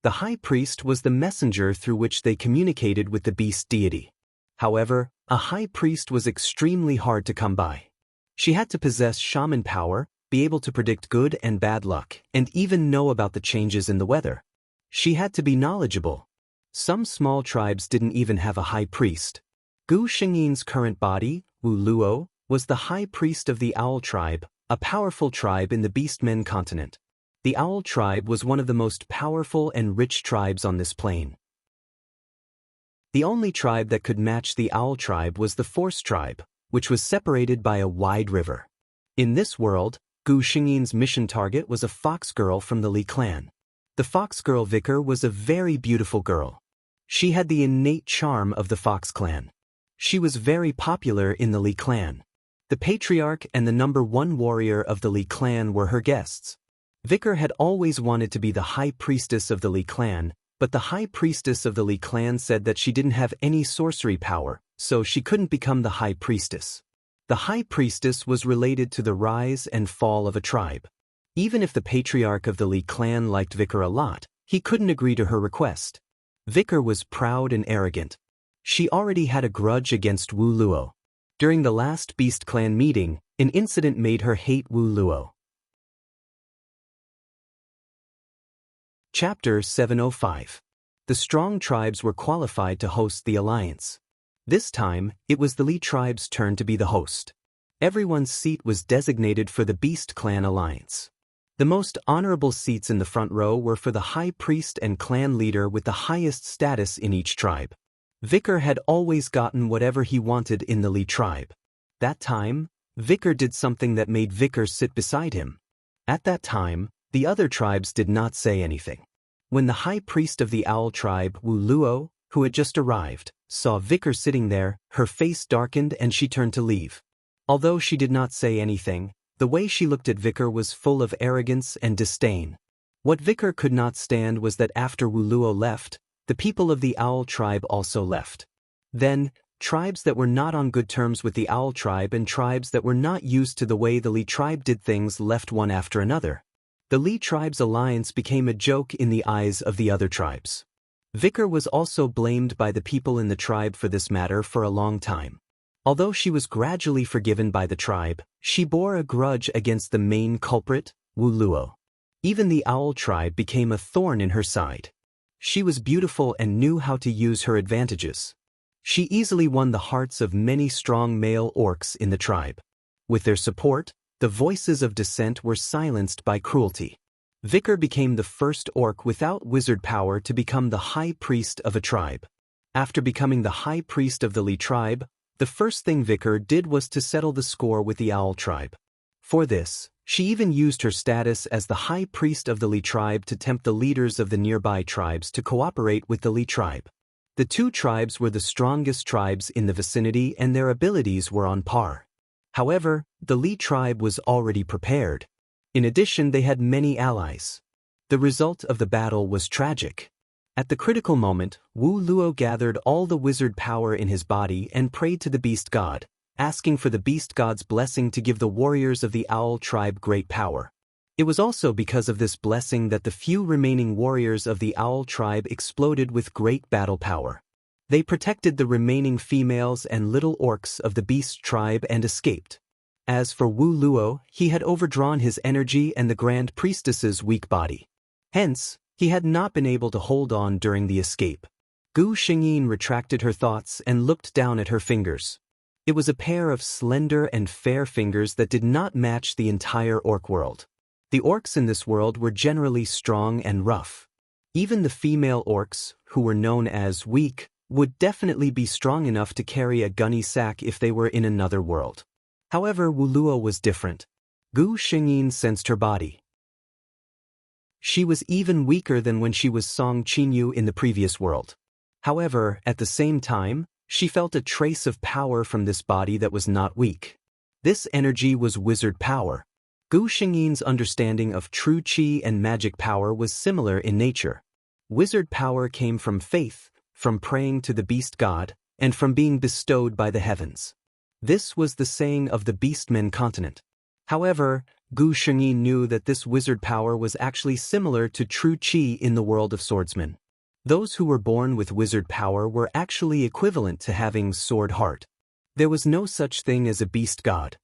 The high priest was the messenger through which they communicated with the beast deity. However, a high priest was extremely hard to come by. She had to possess shaman power, be able to predict good and bad luck, and even know about the changes in the weather. She had to be knowledgeable. Some small tribes didn't even have a high priest. Gu Xingyi's current body, Wu Luo, was the high priest of the Owl tribe, a powerful tribe in the Beastmen continent. The Owl tribe was one of the most powerful and rich tribes on this plane. The only tribe that could match the Owl tribe was the Force tribe, which was separated by a wide river. In this world, Gu Xingyi's mission target was a fox girl from the Li clan. The fox girl Vicar was a very beautiful girl. She had the innate charm of the Fox clan. She was very popular in the Li clan. The patriarch and the #1 warrior of the Li clan were her guests. Vicar had always wanted to be the high priestess of the Li clan, but the high priestess of the Li clan said that she didn't have any sorcery power, so she couldn't become the high priestess. The high priestess was related to the rise and fall of a tribe. Even if the patriarch of the Li clan liked Vicar a lot, he couldn't agree to her request. Vicar was proud and arrogant. She already had a grudge against Wu Luo. During the last Beast Clan meeting, an incident made her hate Wu Luo. Chapter 705. The strong tribes were qualified to host the alliance. This time, it was the Li tribe's turn to be the host. Everyone's seat was designated for the Beast Clan alliance. The most honorable seats in the front row were for the high priest and clan leader with the highest status in each tribe. Vicar had always gotten whatever he wanted in the Li tribe. That time, Vicar did something that made Vicar sit beside him. At that time, the other tribes did not say anything. When the high priest of the Owl tribe, Wu Luo, who had just arrived, saw Vicar sitting there, her face darkened and she turned to leave. Although she did not say anything, the way she looked at Vicar was full of arrogance and disdain. What Vicar could not stand was that after Wu Luo left, the people of the Owl tribe also left. Then, tribes that were not on good terms with the Owl tribe and tribes that were not used to the way the Li tribe did things left one after another. The Li tribe's alliance became a joke in the eyes of the other tribes. Vicar was also blamed by the people in the tribe for this matter for a long time. Although she was gradually forgiven by the tribe, she bore a grudge against the main culprit, Wu Luo. Even the Owl tribe became a thorn in her side. She was beautiful and knew how to use her advantages. She easily won the hearts of many strong male orcs in the tribe. With their support, the voices of dissent were silenced by cruelty. Vicar became the first orc without wizard power to become the high priest of a tribe. After becoming the high priest of the Li tribe, the first thing Vicar did was to settle the score with the Owl tribe. For this, she even used her status as the high priest of the Li tribe to tempt the leaders of the nearby tribes to cooperate with the Li tribe. The two tribes were the strongest tribes in the vicinity and their abilities were on par. However, the Li tribe was already prepared. In addition, they had many allies. The result of the battle was tragic. At the critical moment, Wu Luo gathered all the wizard power in his body and prayed to the beast god, asking for the beast god's blessing to give the warriors of the Owl tribe great power. It was also because of this blessing that the few remaining warriors of the Owl tribe exploded with great battle power. They protected the remaining females and little orcs of the beast tribe and escaped. As for Wu Luo, he had overdrawn his energy and the Grand Priestess's weak body. Hence, he had not been able to hold on during the escape. Gu Xingyi retracted her thoughts and looked down at her fingers. It was a pair of slender and fair fingers that did not match the entire orc world. The orcs in this world were generally strong and rough. Even the female orcs, who were known as weak, would definitely be strong enough to carry a gunny sack if they were in another world. However, Wu Luo was different. Gu Xingyin sensed her body. She was even weaker than when she was Song Qinyu in the previous world. However, at the same time, she felt a trace of power from this body that was not weak. This energy was wizard power. Gu Xingyin's understanding of true qi and magic power was similar in nature. Wizard power came from faith, from praying to the beast god, and from being bestowed by the heavens. This was the saying of the beastmen continent. However, Gu Xingyin knew that this wizard power was actually similar to true qi in the world of swordsmen. Those who were born with wizard power were actually equivalent to having sword heart. There was no such thing as a beast god.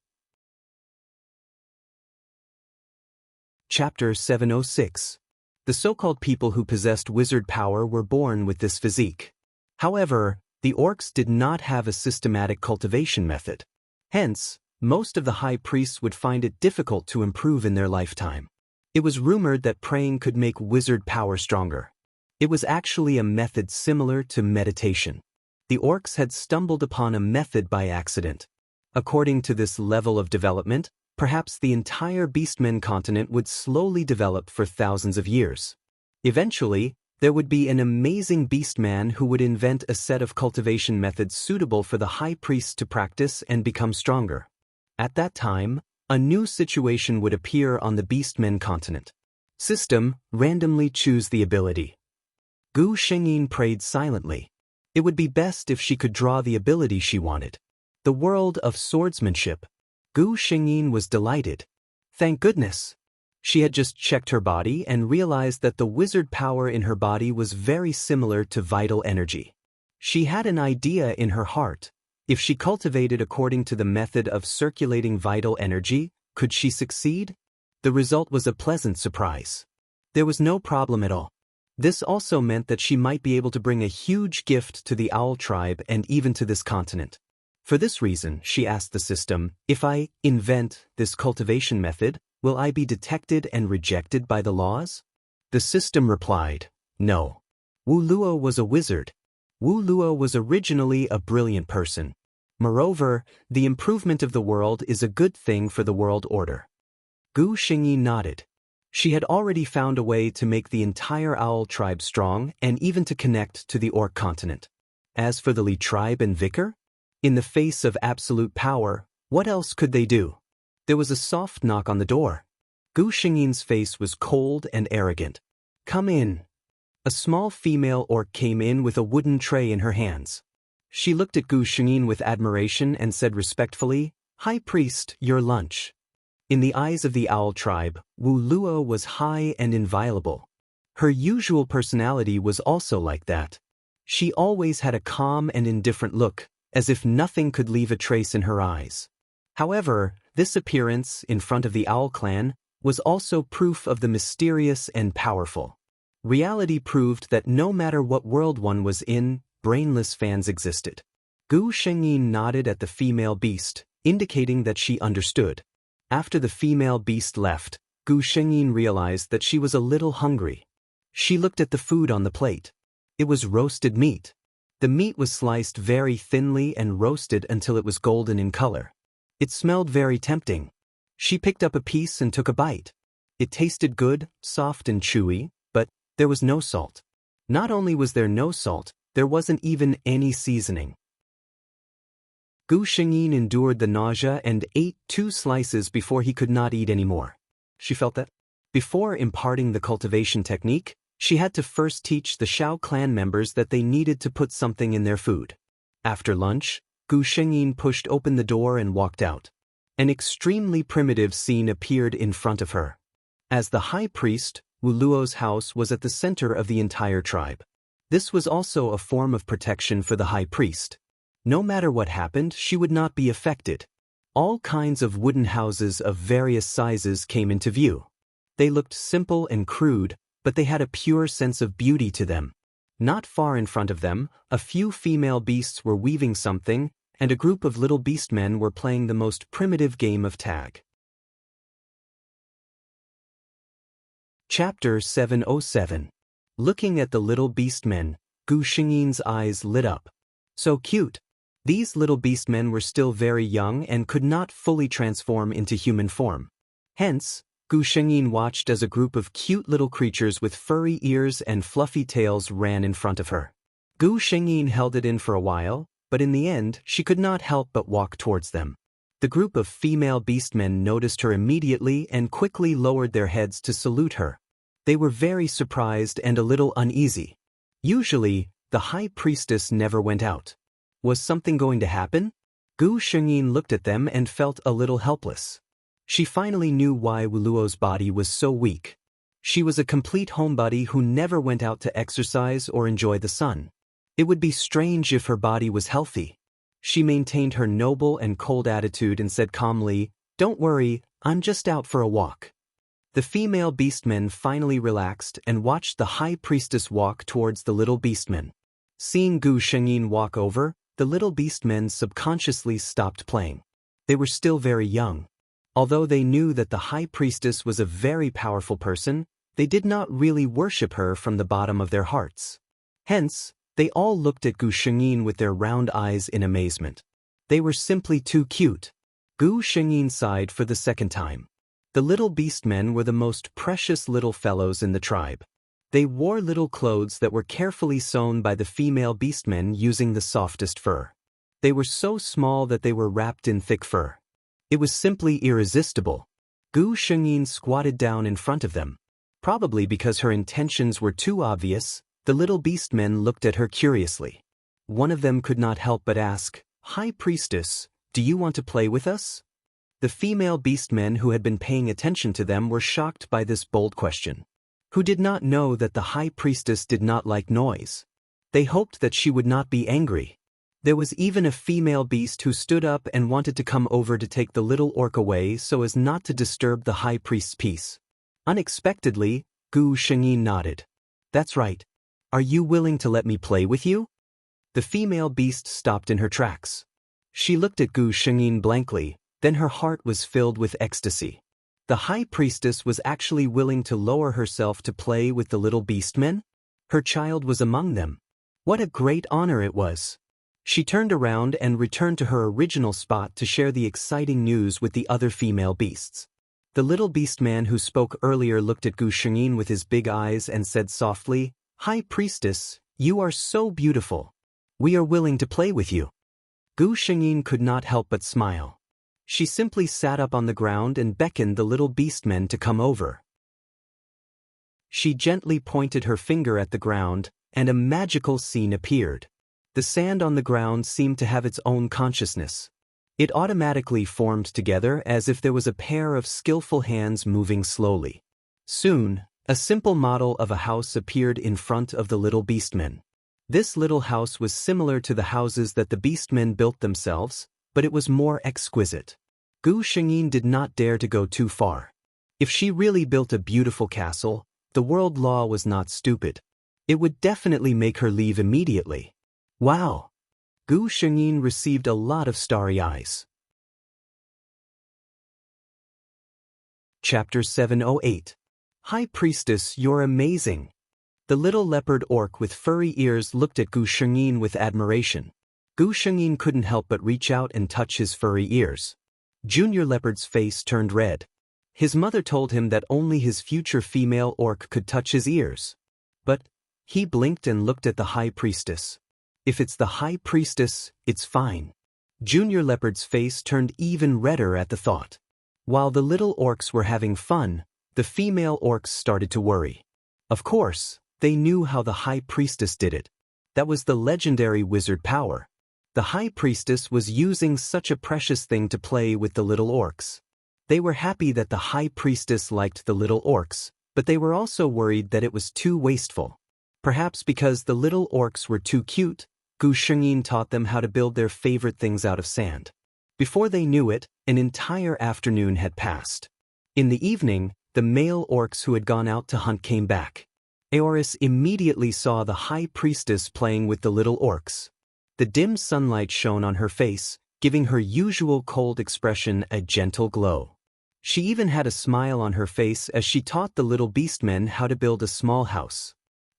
Chapter 706. The so-called people who possessed wizard power were born with this physique. However, the orcs did not have a systematic cultivation method. Hence, most of the high priests would find it difficult to improve in their lifetime. It was rumored that praying could make wizard power stronger. It was actually a method similar to meditation. The orcs had stumbled upon a method by accident. According to this level of development, perhaps the entire beastmen continent would slowly develop for thousands of years. Eventually, there would be an amazing beastman who would invent a set of cultivation methods suitable for the high priests to practice and become stronger. At that time, a new situation would appear on the beastmen continent. System: randomly choose the ability. Gu Xingyin prayed silently. It would be best if she could draw the ability she wanted. The world of swordsmanship. Gu Xingyin was delighted. Thank goodness. She had just checked her body and realized that the wizard power in her body was very similar to vital energy. She had an idea in her heart. If she cultivated according to the method of circulating vital energy, could she succeed? The result was a pleasant surprise. There was no problem at all. This also meant that she might be able to bring a huge gift to the owl tribe and even to this continent. For this reason, she asked the system, if I invent this cultivation method, will I be detected and rejected by the laws? The system replied, no. Wu Luo was a wizard. Wu Luo was originally a brilliant person. Moreover, the improvement of the world is a good thing for the world order. Gu Xingyin nodded. She had already found a way to make the entire owl tribe strong and even to connect to the orc continent. As for the Li tribe and vicar, in the face of absolute power, what else could they do? There was a soft knock on the door. Gu Xingyin's face was cold and arrogant. Come in. A small female orc came in with a wooden tray in her hands. She looked at Gu Xingyin with admiration and said respectfully, High Priest, your lunch. In the eyes of the owl tribe, Wu Luo was high and inviolable. Her usual personality was also like that. She always had a calm and indifferent look, as if nothing could leave a trace in her eyes. However, this appearance, in front of the owl clan, was also proof of the mysterious and powerful. Reality proved that no matter what world one was in, brainless fans existed. Gu Xingyin nodded at the female beast, indicating that she understood. After the female beast left, Gu Xingyin realized that she was a little hungry. She looked at the food on the plate. It was roasted meat. The meat was sliced very thinly and roasted until it was golden in color. It smelled very tempting. She picked up a piece and took a bite. It tasted good, soft and chewy, but there was no salt. Not only was there no salt, there wasn't even any seasoning. Gu Xingyin endured the nausea and ate 2 slices before he could not eat anymore. She felt that, before imparting the cultivation technique, she had to first teach the Shao clan members that they needed to put something in their food. After lunch, Gu Xingyin pushed open the door and walked out. An extremely primitive scene appeared in front of her. As the high priest, Wu Luo's house was at the center of the entire tribe. This was also a form of protection for the high priest. No matter what happened, she would not be affected. All kinds of wooden houses of various sizes came into view. They looked simple and crude, but they had a pure sense of beauty to them. Not far in front of them, a few female beasts were weaving something, and a group of little beastmen were playing the most primitive game of tag. Chapter 707. Looking at the little beastmen, Gu Xingyin's eyes lit up. So cute. These little beastmen were still very young and could not fully transform into human form. Hence, Gu Xingyin watched as a group of cute little creatures with furry ears and fluffy tails ran in front of her. Gu Xingyin held it in for a while, but in the end she could not help but walk towards them. The group of female beastmen noticed her immediately and quickly lowered their heads to salute her. They were very surprised and a little uneasy. Usually, the high priestess never went out. Was something going to happen? Gu Xingyin looked at them and felt a little helpless. She finally knew why Wuluo's body was so weak. She was a complete homebody who never went out to exercise or enjoy the sun. It would be strange if her body was healthy. She maintained her noble and cold attitude and said calmly, "Don't worry, I'm just out for a walk." The female beastmen finally relaxed and watched the high priestess walk towards the little beastmen. Seeing Gu Xingyin walk over, the little beastmen subconsciously stopped playing. They were still very young. Although they knew that the high priestess was a very powerful person, they did not really worship her from the bottom of their hearts. Hence, they all looked at Gu Xingyin with their round eyes in amazement. They were simply too cute. Gu Xingyin sighed for the second time. The little beastmen were the most precious little fellows in the tribe. They wore little clothes that were carefully sewn by the female beastmen using the softest fur. They were so small that they were wrapped in thick fur. It was simply irresistible. Gu Xingyin squatted down in front of them. Probably because her intentions were too obvious, the little beastmen looked at her curiously. One of them could not help but ask, "High Priestess, do you want to play with us?" The female beastmen who had been paying attention to them were shocked by this bold question. Who did not know that the High Priestess did not like noise? They hoped that she would not be angry. There was even a female beast who stood up and wanted to come over to take the little orc away so as not to disturb the high priest's peace. Unexpectedly, Gu Xingyin nodded. "That's right. Are you willing to let me play with you?" The female beast stopped in her tracks. She looked at Gu Xingyin blankly, then her heart was filled with ecstasy. The high priestess was actually willing to lower herself to play with the little beastmen? Her child was among them. What a great honor it was! She turned around and returned to her original spot to share the exciting news with the other female beasts. The little beastman who spoke earlier looked at Gu Xingyin with his big eyes and said softly, "High Priestess, you are so beautiful. We are willing to play with you." Gu Xingyin could not help but smile. She simply sat up on the ground and beckoned the little beastmen to come over. She gently pointed her finger at the ground, and a magical scene appeared. The sand on the ground seemed to have its own consciousness. It automatically formed together as if there was a pair of skillful hands moving slowly. Soon, a simple model of a house appeared in front of the little beastmen. This little house was similar to the houses that the beastmen built themselves, but it was more exquisite. Gu Xingyin did not dare to go too far. If she really built a beautiful castle, the world law was not stupid. It would definitely make her leave immediately. Wow! Gu Xingyin received a lot of starry eyes. Chapter 708. High Priestess, you're amazing. The little leopard orc with furry ears looked at Gu Xingyin with admiration. Gu Xingyin couldn't help but reach out and touch his furry ears. Junior Leopard's face turned red. His mother told him that only his future female orc could touch his ears. But he blinked and looked at the High Priestess. If it's the High Priestess, it's fine. Junior Leopard's face turned even redder at the thought. While the little orcs were having fun, the female orcs started to worry. Of course, they knew how the High Priestess did it. That was the legendary wizard power. The High Priestess was using such a precious thing to play with the little orcs. They were happy that the High Priestess liked the little orcs, but they were also worried that it was too wasteful. Perhaps because the little orcs were too cute, Gu Xingyin taught them how to build their favorite things out of sand. Before they knew it, an entire afternoon had passed. In the evening, the male orcs who had gone out to hunt came back. Eoris immediately saw the High Priestess playing with the little orcs. The dim sunlight shone on her face, giving her usual cold expression a gentle glow. She even had a smile on her face as she taught the little beastmen how to build a small house.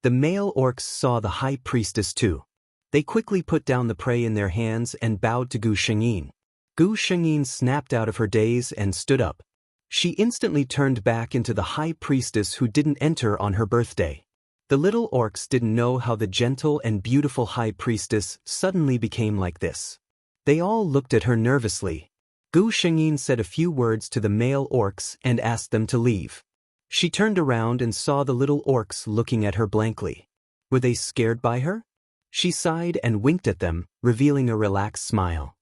The male orcs saw the high priestess too. They quickly put down the prey in their hands and bowed to Gu Shengyin. Gu Shengyin snapped out of her daze and stood up. She instantly turned back into the high priestess who didn't enter on her birthday. The little orcs didn't know how the gentle and beautiful high priestess suddenly became like this. They all looked at her nervously. Gu Shengyin said a few words to the male orcs and asked them to leave. She turned around and saw the little orcs looking at her blankly. Were they scared by her? She sighed and winked at them, revealing a relaxed smile.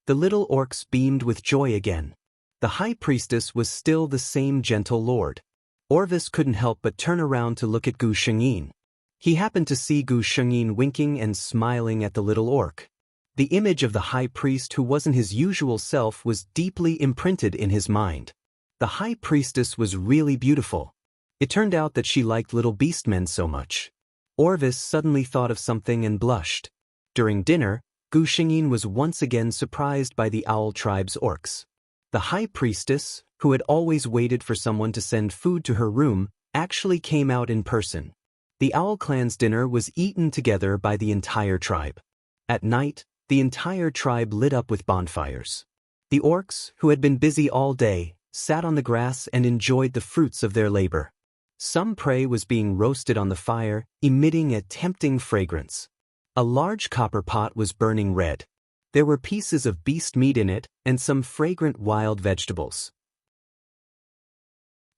The little orcs beamed with joy again. The high priestess was still the same gentle lord. Orvis couldn't help but turn around to look at Gu Shengyin. He happened to see Gu Shengyin winking and smiling at the little orc. The image of the high priest who wasn't his usual self was deeply imprinted in his mind. The high priestess was really beautiful. It turned out that she liked little beastmen so much. Orvis suddenly thought of something and blushed. During dinner, Gu Shengyin was once again surprised by the owl tribe's orcs. The high priestess, who had always waited for someone to send food to her room, actually came out in person. The owl clan's dinner was eaten together by the entire tribe. At night, the entire tribe lit up with bonfires. The orcs, who had been busy all day, sat on the grass and enjoyed the fruits of their labor. Some prey was being roasted on the fire, emitting a tempting fragrance. A large copper pot was burning red. There were pieces of beast meat in it and some fragrant wild vegetables.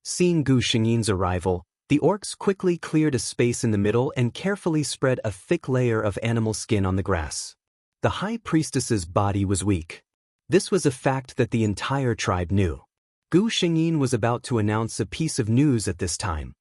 Seeing Gu Shengyin's arrival, the orcs quickly cleared a space in the middle and carefully spread a thick layer of animal skin on the grass. The high priestess's body was weak. This was a fact that the entire tribe knew. Gu Shengyin was about to announce a piece of news at this time.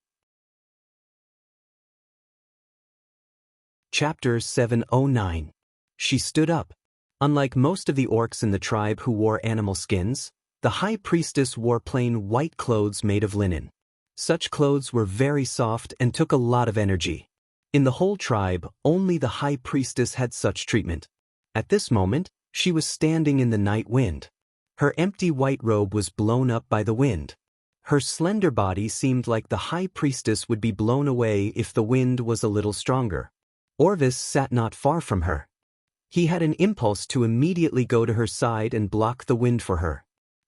Chapter 709. She stood up. Unlike most of the orcs in the tribe who wore animal skins, the high priestess wore plain white clothes made of linen. Such clothes were very soft and took a lot of energy. In the whole tribe, only the high priestess had such treatment. At this moment, she was standing in the night wind. Her empty white robe was blown up by the wind. Her slender body seemed like the high priestess would be blown away if the wind was a little stronger. Orvis sat not far from her. He had an impulse to immediately go to her side and block the wind for her.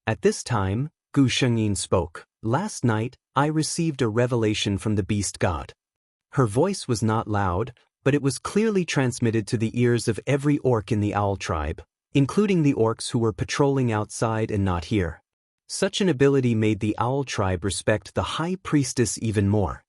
At this time, Gu Shengyin spoke. Last night, I received a revelation from the beast god. Her voice was not loud, but it was clearly transmitted to the ears of every orc in the owl tribe, including the orcs who were patrolling outside and not here. Such an ability made the owl tribe respect the high priestess even more.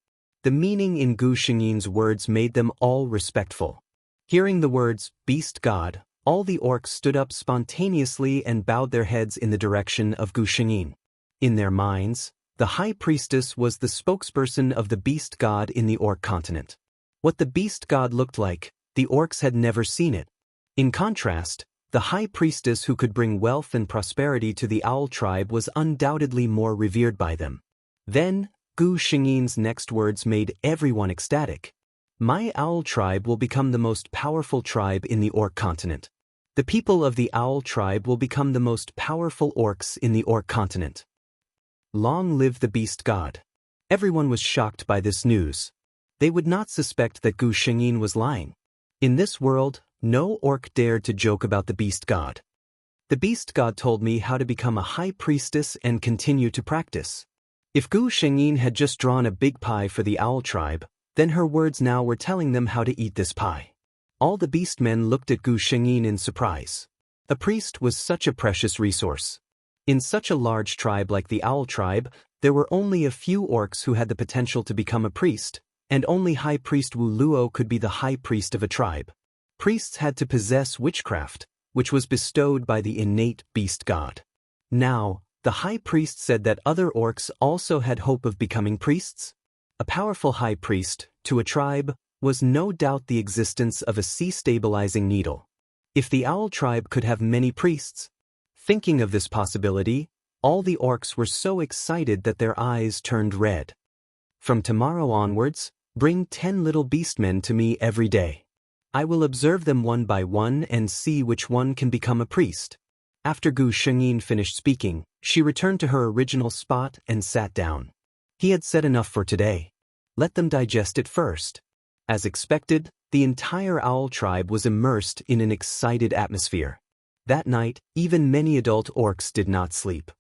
The meaning in Gu Shengyin's words made them all respectful. Hearing the words, beast god, all the orcs stood up spontaneously and bowed their heads in the direction of Gu Shengyin. In their minds, the high priestess was the spokesperson of the beast god in the orc continent. What the beast god looked like, the orcs had never seen it. In contrast, the high priestess who could bring wealth and prosperity to the owl tribe was undoubtedly more revered by them. Then, Gu Shengyin's next words made everyone ecstatic. My owl tribe will become the most powerful tribe in the orc continent. The people of the owl tribe will become the most powerful orcs in the orc continent. Long live the beast god. Everyone was shocked by this news. They would not suspect that Gu Shengyin was lying. In this world, no orc dared to joke about the beast god. The beast god told me how to become a high priestess and continue to practice. If Gu Shengyin had just drawn a big pie for the owl tribe, then her words now were telling them how to eat this pie. All the beastmen looked at Gu Shengyin in surprise. A priest was such a precious resource. In such a large tribe like the owl tribe, there were only a few orcs who had the potential to become a priest, and only High Priest Wu Luo could be the high priest of a tribe. Priests had to possess witchcraft, which was bestowed by the innate beast god. Now, the high priest said that other orcs also had hope of becoming priests. A powerful high priest, to a tribe, was no doubt the existence of a sea-stabilizing needle. If the owl tribe could have many priests, thinking of this possibility, all the orcs were so excited that their eyes turned red. From tomorrow onwards, bring 10 little beastmen to me every day. I will observe them one by one and see which one can become a priest. After Gu Shengyin finished speaking, she returned to her original spot and sat down. He had said enough for today. Let them digest it first. As expected, the entire owl tribe was immersed in an excited atmosphere. That night, even many adult orcs did not sleep.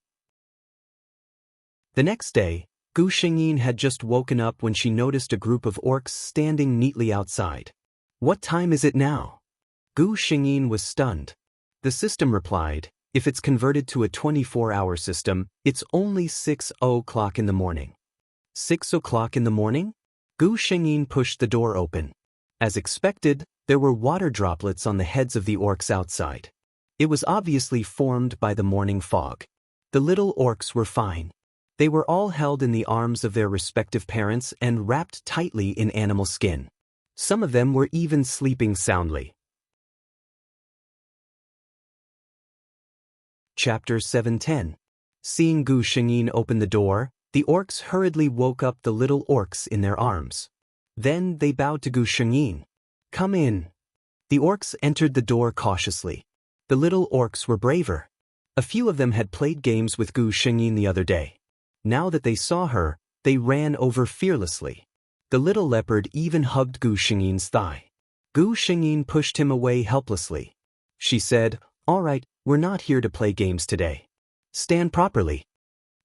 The next day, Gu Xingyin had just woken up when she noticed a group of orcs standing neatly outside. "What time is it now?" Gu Xingyin was stunned. The system replied, "If it's converted to a 24-hour system, it's only 6 o'clock in the morning." 6 o'clock in the morning? Gu Xingyin pushed the door open. As expected, there were water droplets on the heads of the orcs outside. It was obviously formed by the morning fog. The little orcs were fine. They were all held in the arms of their respective parents and wrapped tightly in animal skin. Some of them were even sleeping soundly. Chapter 7:10. Seeing Gu Xingyin open the door, the orcs hurriedly woke up the little orcs in their arms. Then they bowed to Gu Xingyin. "Come in." The orcs entered the door cautiously. The little orcs were braver. A few of them had played games with Gu Xingyin the other day. Now that they saw her, they ran over fearlessly. The little leopard even hugged Gu Xingyin's thigh. Gu Xingyin pushed him away helplessly. She said, "All right, we're not here to play games today. Stand properly."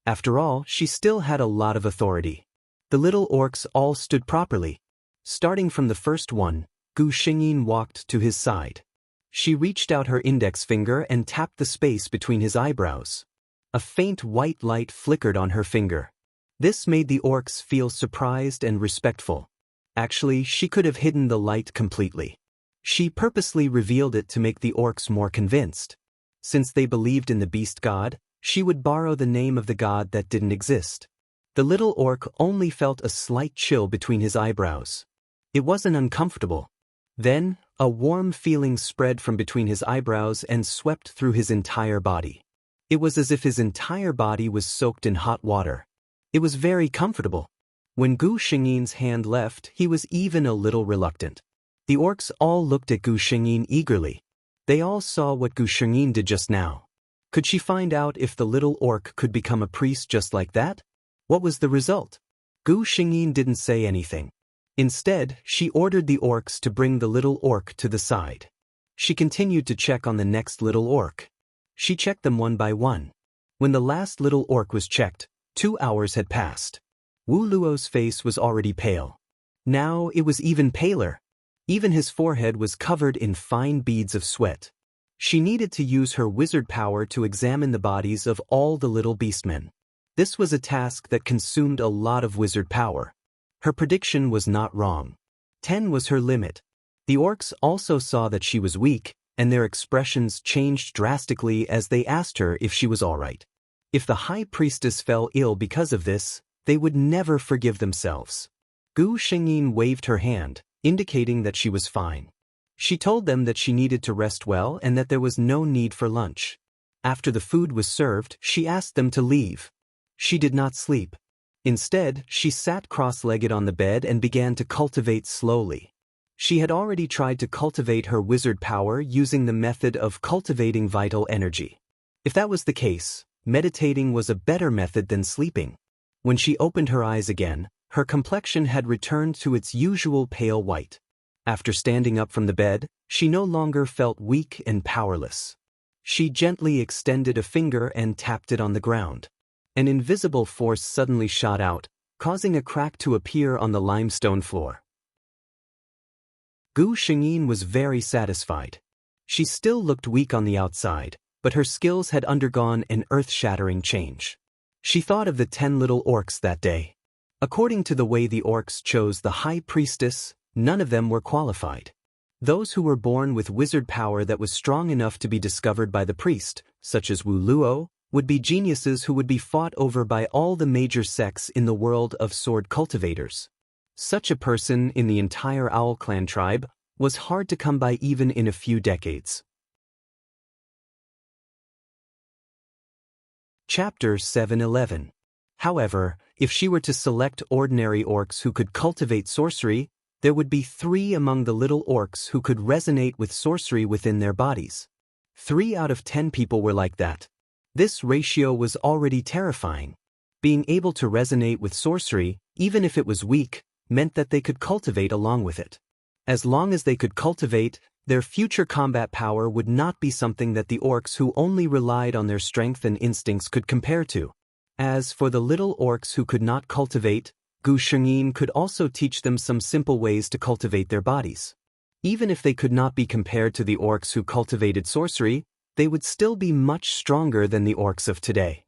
After all, she still had a lot of authority. The little orcs all stood properly. Starting from the first one, Gu Xingyin walked to his side. She reached out her index finger and tapped the space between his eyebrows. A faint white light flickered on her finger. This made the orcs feel surprised and respectful. Actually, she could have hidden the light completely. She purposely revealed it to make the orcs more convinced. Since they believed in the beast god, she would borrow the name of the god that didn't exist. The little orc only felt a slight chill between his eyebrows. It wasn't uncomfortable. Then, a warm feeling spread from between his eyebrows and swept through his entire body. It was as if his entire body was soaked in hot water. It was very comfortable. When Gu Xingyin's hand left, he was even a little reluctant. The orcs all looked at Gu Xingyin eagerly. They all saw what Gu Xingyin did just now. Could she find out if the little orc could become a priest just like that? What was the result? Gu Xingyin didn't say anything. Instead, she ordered the orcs to bring the little orc to the side. She continued to check on the next little orc. She checked them one by one. When the last little orc was checked, 2 hours had passed. Wu Luo's face was already pale. Now it was even paler. Even his forehead was covered in fine beads of sweat. She needed to use her wizard power to examine the bodies of all the little beastmen. This was a task that consumed a lot of wizard power. Her prediction was not wrong. 10 was her limit. The orcs also saw that she was weak, and their expressions changed drastically as they asked her if she was all right. If the high priestess fell ill because of this, they would never forgive themselves. Gu Xingyin waved her hand, indicating that she was fine. She told them that she needed to rest well and that there was no need for lunch. After the food was served, she asked them to leave. She did not sleep. Instead, she sat cross-legged on the bed and began to cultivate slowly. She had already tried to cultivate her wizard power using the method of cultivating vital energy. If that was the case, meditating was a better method than sleeping. When she opened her eyes again, her complexion had returned to its usual pale white. After standing up from the bed, she no longer felt weak and powerless. She gently extended a finger and tapped it on the ground. An invisible force suddenly shot out, causing a crack to appear on the limestone floor. Gu Xingyin was very satisfied. She still looked weak on the outside, but her skills had undergone an earth-shattering change. She thought of the 10 little orcs that day. According to the way the orcs chose the high priestess, none of them were qualified. Those who were born with wizard power that was strong enough to be discovered by the priest, such as Wu Luo, would be geniuses who would be fought over by all the major sects in the world of sword cultivators. Such a person in the entire Owl Clan tribe was hard to come by even in a few decades. Chapter 7:11. However, if she were to select ordinary orcs who could cultivate sorcery, there would be 3 among the little orcs who could resonate with sorcery within their bodies. 3 out of 10 people were like that. This ratio was already terrifying. Being able to resonate with sorcery, even if it was weak, meant that they could cultivate along with it. As long as they could cultivate, their future combat power would not be something that the orcs who only relied on their strength and instincts could compare to. As for the little orcs who could not cultivate, Gu Shengyin could also teach them some simple ways to cultivate their bodies. Even if they could not be compared to the orcs who cultivated sorcery, they would still be much stronger than the orcs of today.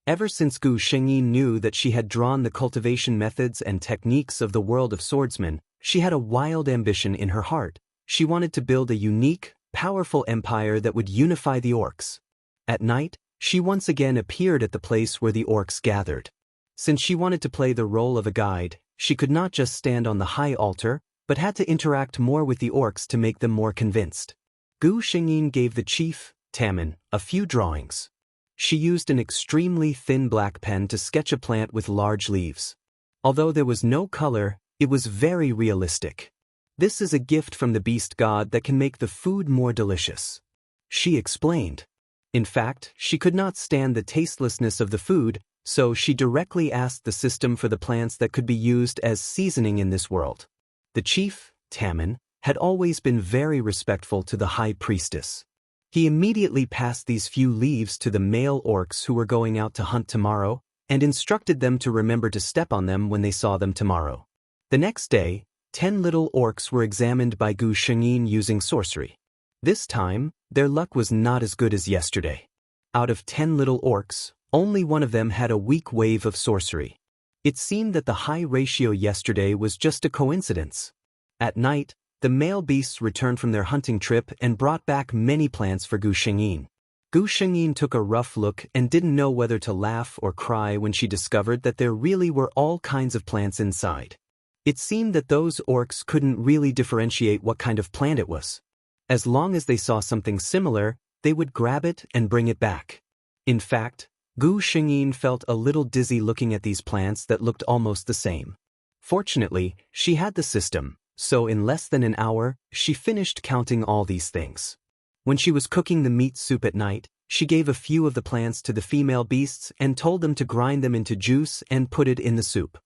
Ever since Gu Shengyin knew that she had drawn the cultivation methods and techniques of the world of swordsmen, she had a wild ambition in her heart. She wanted to build a unique, powerful empire that would unify the orcs. At night, she once again appeared at the place where the orcs gathered. Since she wanted to play the role of a guide, she could not just stand on the high altar, but had to interact more with the orcs to make them more convinced. Gu Shengyin gave the chief, Taman, a few drawings. She used an extremely thin black pen to sketch a plant with large leaves. Although there was no color, it was very realistic. This is a gift from the beast god that can make the food more delicious, she explained. In fact, she could not stand the tastelessness of the food, so she directly asked the system for the plants that could be used as seasoning in this world. The chief, Taman, had always been very respectful to the high priestess. He immediately passed these few leaves to the male orcs who were going out to hunt tomorrow, and instructed them to remember to step on them when they saw them tomorrow. The next day, 10 little orcs were examined by Gu Shengyin using sorcery. This time, their luck was not as good as yesterday. Out of 10 little orcs, only one of them had a weak wave of sorcery. It seemed that the high ratio yesterday was just a coincidence. At night, the male beasts returned from their hunting trip and brought back many plants for Gu Shengyin. Gu Shengyin took a rough look and didn't know whether to laugh or cry when she discovered that there really were all kinds of plants inside. It seemed that those orcs couldn't really differentiate what kind of plant it was. As long as they saw something similar, they would grab it and bring it back. In fact, Gu Shengyin felt a little dizzy looking at these plants that looked almost the same. Fortunately, she had the system, so in less than an hour, she finished counting all these things. When she was cooking the meat soup at night, she gave a few of the plants to the female beasts and told them to grind them into juice and put it in the soup.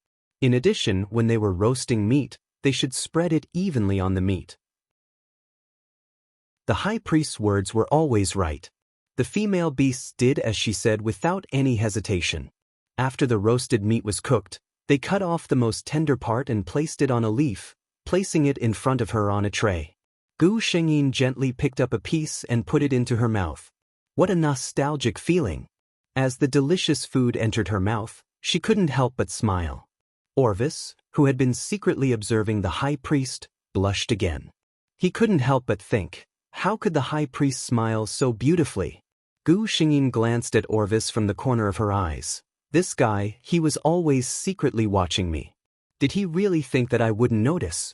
In addition, when they were roasting meat, they should spread it evenly on the meat. The high priest's words were always right. The female beasts did as she said without any hesitation. After the roasted meat was cooked, they cut off the most tender part and placed it on a leaf, placing it in front of her on a tray. Gu Shengyin gently picked up a piece and put it into her mouth. What a nostalgic feeling! As the delicious food entered her mouth, she couldn't help but smile. Orvis, who had been secretly observing the high priest, blushed again. He couldn't help but think, how could the high priest smile so beautifully? Gu Shengyin glanced at Orvis from the corner of her eyes. This guy, he was always secretly watching me. Did he really think that I wouldn't notice?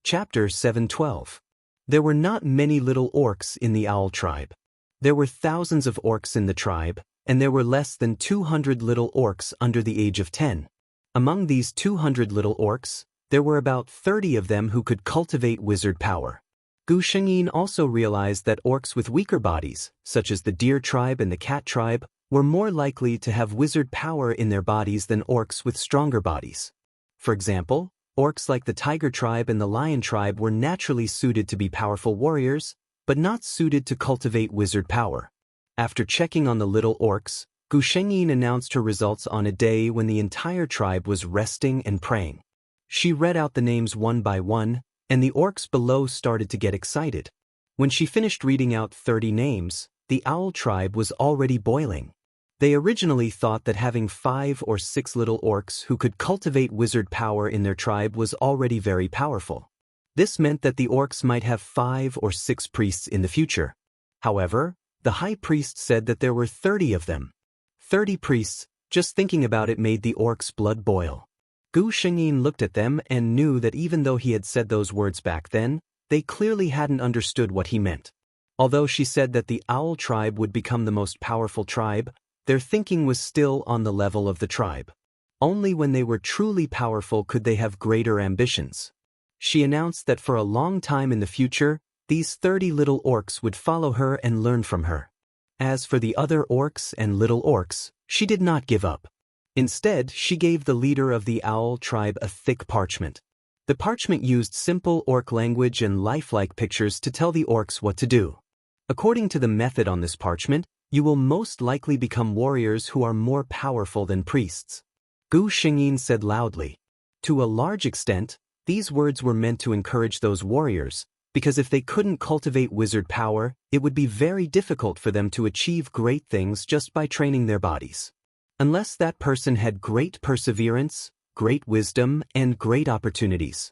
Chapter 712. There were not many little orcs in the owl tribe. There were thousands of orcs in the tribe, and there were less than 200 little orcs under the age of 10. Among these 200 little orcs, there were about 30 of them who could cultivate wizard power. Gu Shengyin also realized that orcs with weaker bodies, such as the deer tribe and the cat tribe, were more likely to have wizard power in their bodies than orcs with stronger bodies. For example, orcs like the tiger tribe and the lion tribe were naturally suited to be powerful warriors, but not suited to cultivate wizard power. After checking on the little orcs, Gu Shengyin announced her results on a day when the entire tribe was resting and praying. She read out the names one by one, and the orcs below started to get excited. When she finished reading out 30 names, the owl tribe was already boiling. They originally thought that having 5 or 6 little orcs who could cultivate wizard power in their tribe was already very powerful. This meant that the orcs might have 5 or 6 priests in the future. However, the high priest said that there were 30 of them. 30 priests, just thinking about it made the orcs' blood boil. Gu Shengyin looked at them and knew that even though he had said those words back then, they clearly hadn't understood what he meant. Although she said that the owl tribe would become the most powerful tribe, their thinking was still on the level of the tribe. Only when they were truly powerful could they have greater ambitions. She announced that for a long time in the future, these 30 little orcs would follow her and learn from her. As for the other orcs and little orcs, she did not give up. Instead, she gave the leader of the owl tribe a thick parchment. The parchment used simple orc language and lifelike pictures to tell the orcs what to do. According to the method on this parchment, you will most likely become warriors who are more powerful than priests. Gu Xingyin said loudly. To a large extent, these words were meant to encourage those warriors, because if they couldn't cultivate wizard power, it would be very difficult for them to achieve great things just by training their bodies. Unless that person had great perseverance, great wisdom, and great opportunities.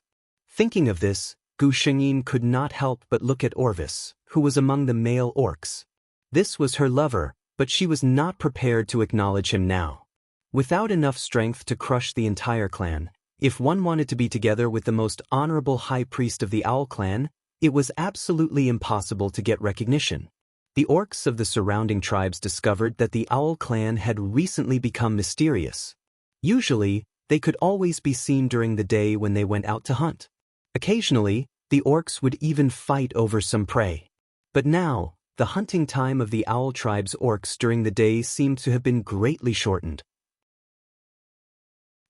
Thinking of this, Gu Xingyin could not help but look at Orvis, who was among the male orcs. This was her lover, but she was not prepared to acknowledge him now. Without enough strength to crush the entire clan, if one wanted to be together with the most honorable high priest of the Owl clan, it was absolutely impossible to get recognition. The orcs of the surrounding tribes discovered that the Owl clan had recently become mysterious. Usually, they could always be seen during the day when they went out to hunt. Occasionally, the orcs would even fight over some prey. But now, the hunting time of the Owl tribe's orcs during the day seemed to have been greatly shortened.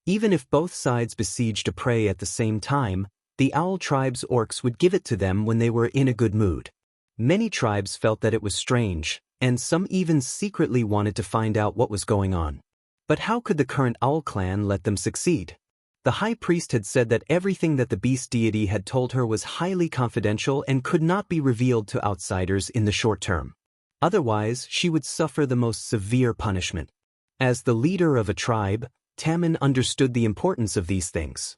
Even if both sides besieged a prey at the same time, the Owl tribe's orcs would give it to them when they were in a good mood. Many tribes felt that it was strange, and some even secretly wanted to find out what was going on. But how could the current Owl clan let them succeed? The high priest had said that everything that the beast deity had told her was highly confidential and could not be revealed to outsiders in the short term. Otherwise, she would suffer the most severe punishment. As the leader of a tribe, Tammin understood the importance of these things.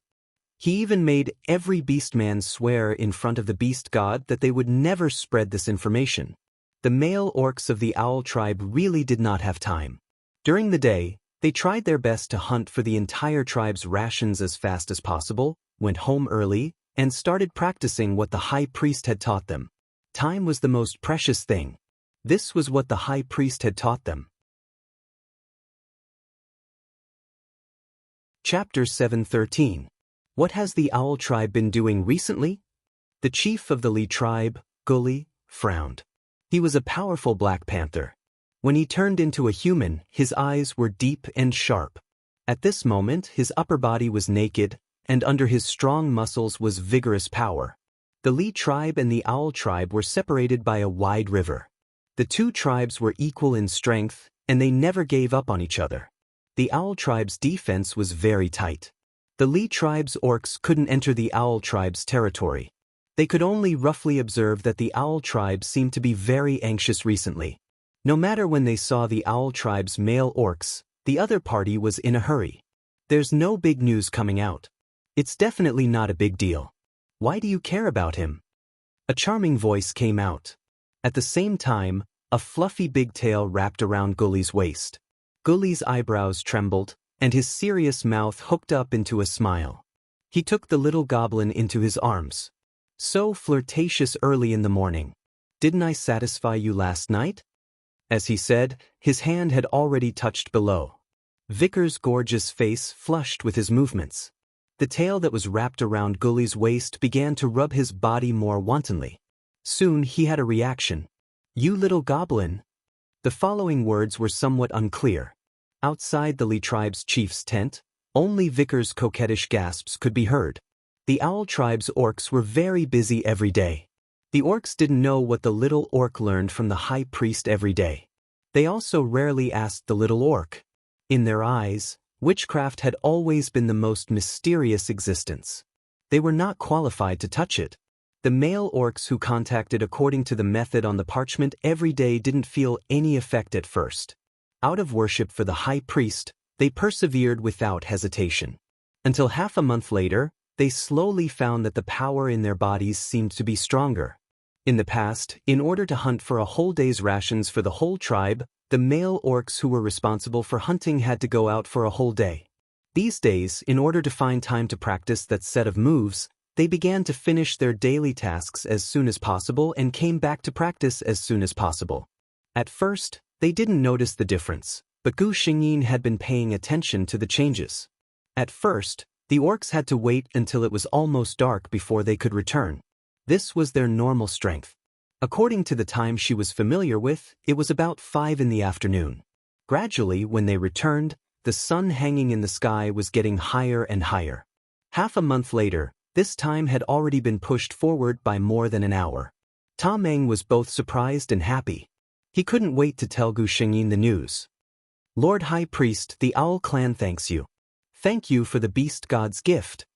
He even made every beastman swear in front of the beast god that they would never spread this information. The male orcs of the Owl tribe really did not have time. During the day, they tried their best to hunt for the entire tribe's rations as fast as possible, went home early, and started practicing what the high priest had taught them. Time was the most precious thing. This was what the high priest had taught them. Chapter 713. What has the Owl tribe been doing recently? The chief of the Li tribe, Gully, frowned. He was a powerful black panther. When he turned into a human, his eyes were deep and sharp. At this moment, his upper body was naked, and under his strong muscles was vigorous power. The Li tribe and the Owl tribe were separated by a wide river. The two tribes were equal in strength, and they never gave up on each other. The Owl tribe's defense was very tight. The Li tribe's orcs couldn't enter the Owl tribe's territory. They could only roughly observe that the Owl tribe seemed to be very anxious recently. No matter when they saw the Owl tribe's male orcs, the other party was in a hurry. There's no big news coming out. It's definitely not a big deal. Why do you care about him? A charming voice came out. At the same time, a fluffy big tail wrapped around Gully's waist. Gully's eyebrows trembled, and his serious mouth hooked up into a smile. He took the little goblin into his arms. So flirtatious early in the morning. Didn't I satisfy you last night? As he said, his hand had already touched below. Vickers' gorgeous face flushed with his movements. The tail that was wrapped around Gully's waist began to rub his body more wantonly. Soon he had a reaction. You little goblin. The following words were somewhat unclear. Outside the Li tribe's chief's tent, only Vickers' coquettish gasps could be heard. The Owl tribe's orcs were very busy every day. The orcs didn't know what the little orc learned from the high priest every day. They also rarely asked the little orc. In their eyes, witchcraft had always been the most mysterious existence. They were not qualified to touch it. The male orcs who contacted according to the method on the parchment every day didn't feel any effect at first. Out of worship for the high priest, they persevered without hesitation. Until half a month later, they slowly found that the power in their bodies seemed to be stronger. In the past, in order to hunt for a whole day's rations for the whole tribe, the male orcs who were responsible for hunting had to go out for a whole day. These days, in order to find time to practice that set of moves, they began to finish their daily tasks as soon as possible and came back to practice as soon as possible. At first, they didn't notice the difference, but Gu Xingyin had been paying attention to the changes. At first, the orcs had to wait until it was almost dark before they could return. This was their normal strength. According to the time she was familiar with, it was about 5 in the afternoon. Gradually, when they returned, the sun hanging in the sky was getting higher and higher. Half a month later, this time had already been pushed forward by more than an hour. Ta Meng was both surprised and happy. He couldn't wait to tell Gu Shengyin the news. Lord High Priest, the Owl Clan thanks you. Thank you for the beast god's gift.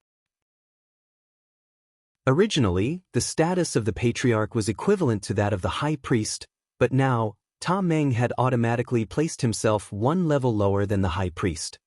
Originally, the status of the patriarch was equivalent to that of the high priest, but now, Ta Meng had automatically placed himself one level lower than the high priest.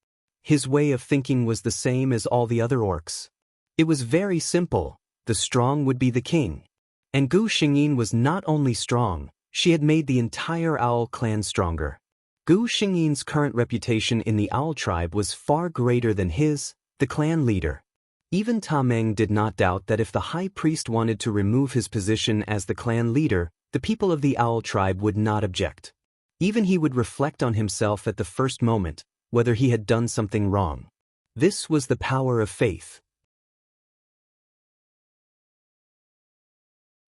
His way of thinking was the same as all the other orcs. It was very simple: the strong would be the king. And Gu Shengyin was not only strong, she had made the entire Owl clan stronger. Gu Shengyin's current reputation in the Owl tribe was far greater than his, the clan leader. Even Ta Meng did not doubt that if the high priest wanted to remove his position as the clan leader, the people of the Owl tribe would not object. Even he would reflect on himself at the first moment, whether he had done something wrong. This was the power of faith.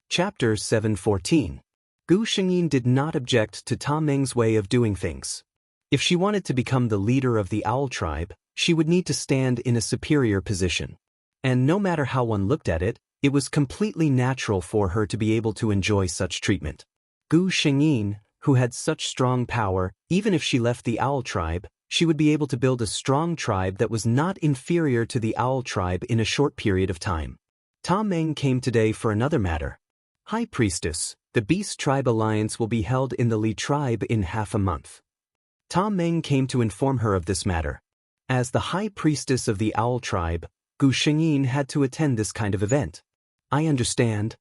Chapter 7:14. Gu Shengyin did not object to Ta Meng's way of doing things. If she wanted to become the leader of the Owl tribe, she would need to stand in a superior position. And no matter how one looked at it, it was completely natural for her to be able to enjoy such treatment. Gu Shengyin, who had such strong power, even if she left the Owl tribe, she would be able to build a strong tribe that was not inferior to the Owl tribe in a short period of time. Ta Meng came today for another matter. High Priestess, the Beast Tribe Alliance will be held in the Li tribe in half a month. Ta Meng came to inform her of this matter. As the High Priestess of the Owl tribe, Gu Shengyin had to attend this kind of event. I understand.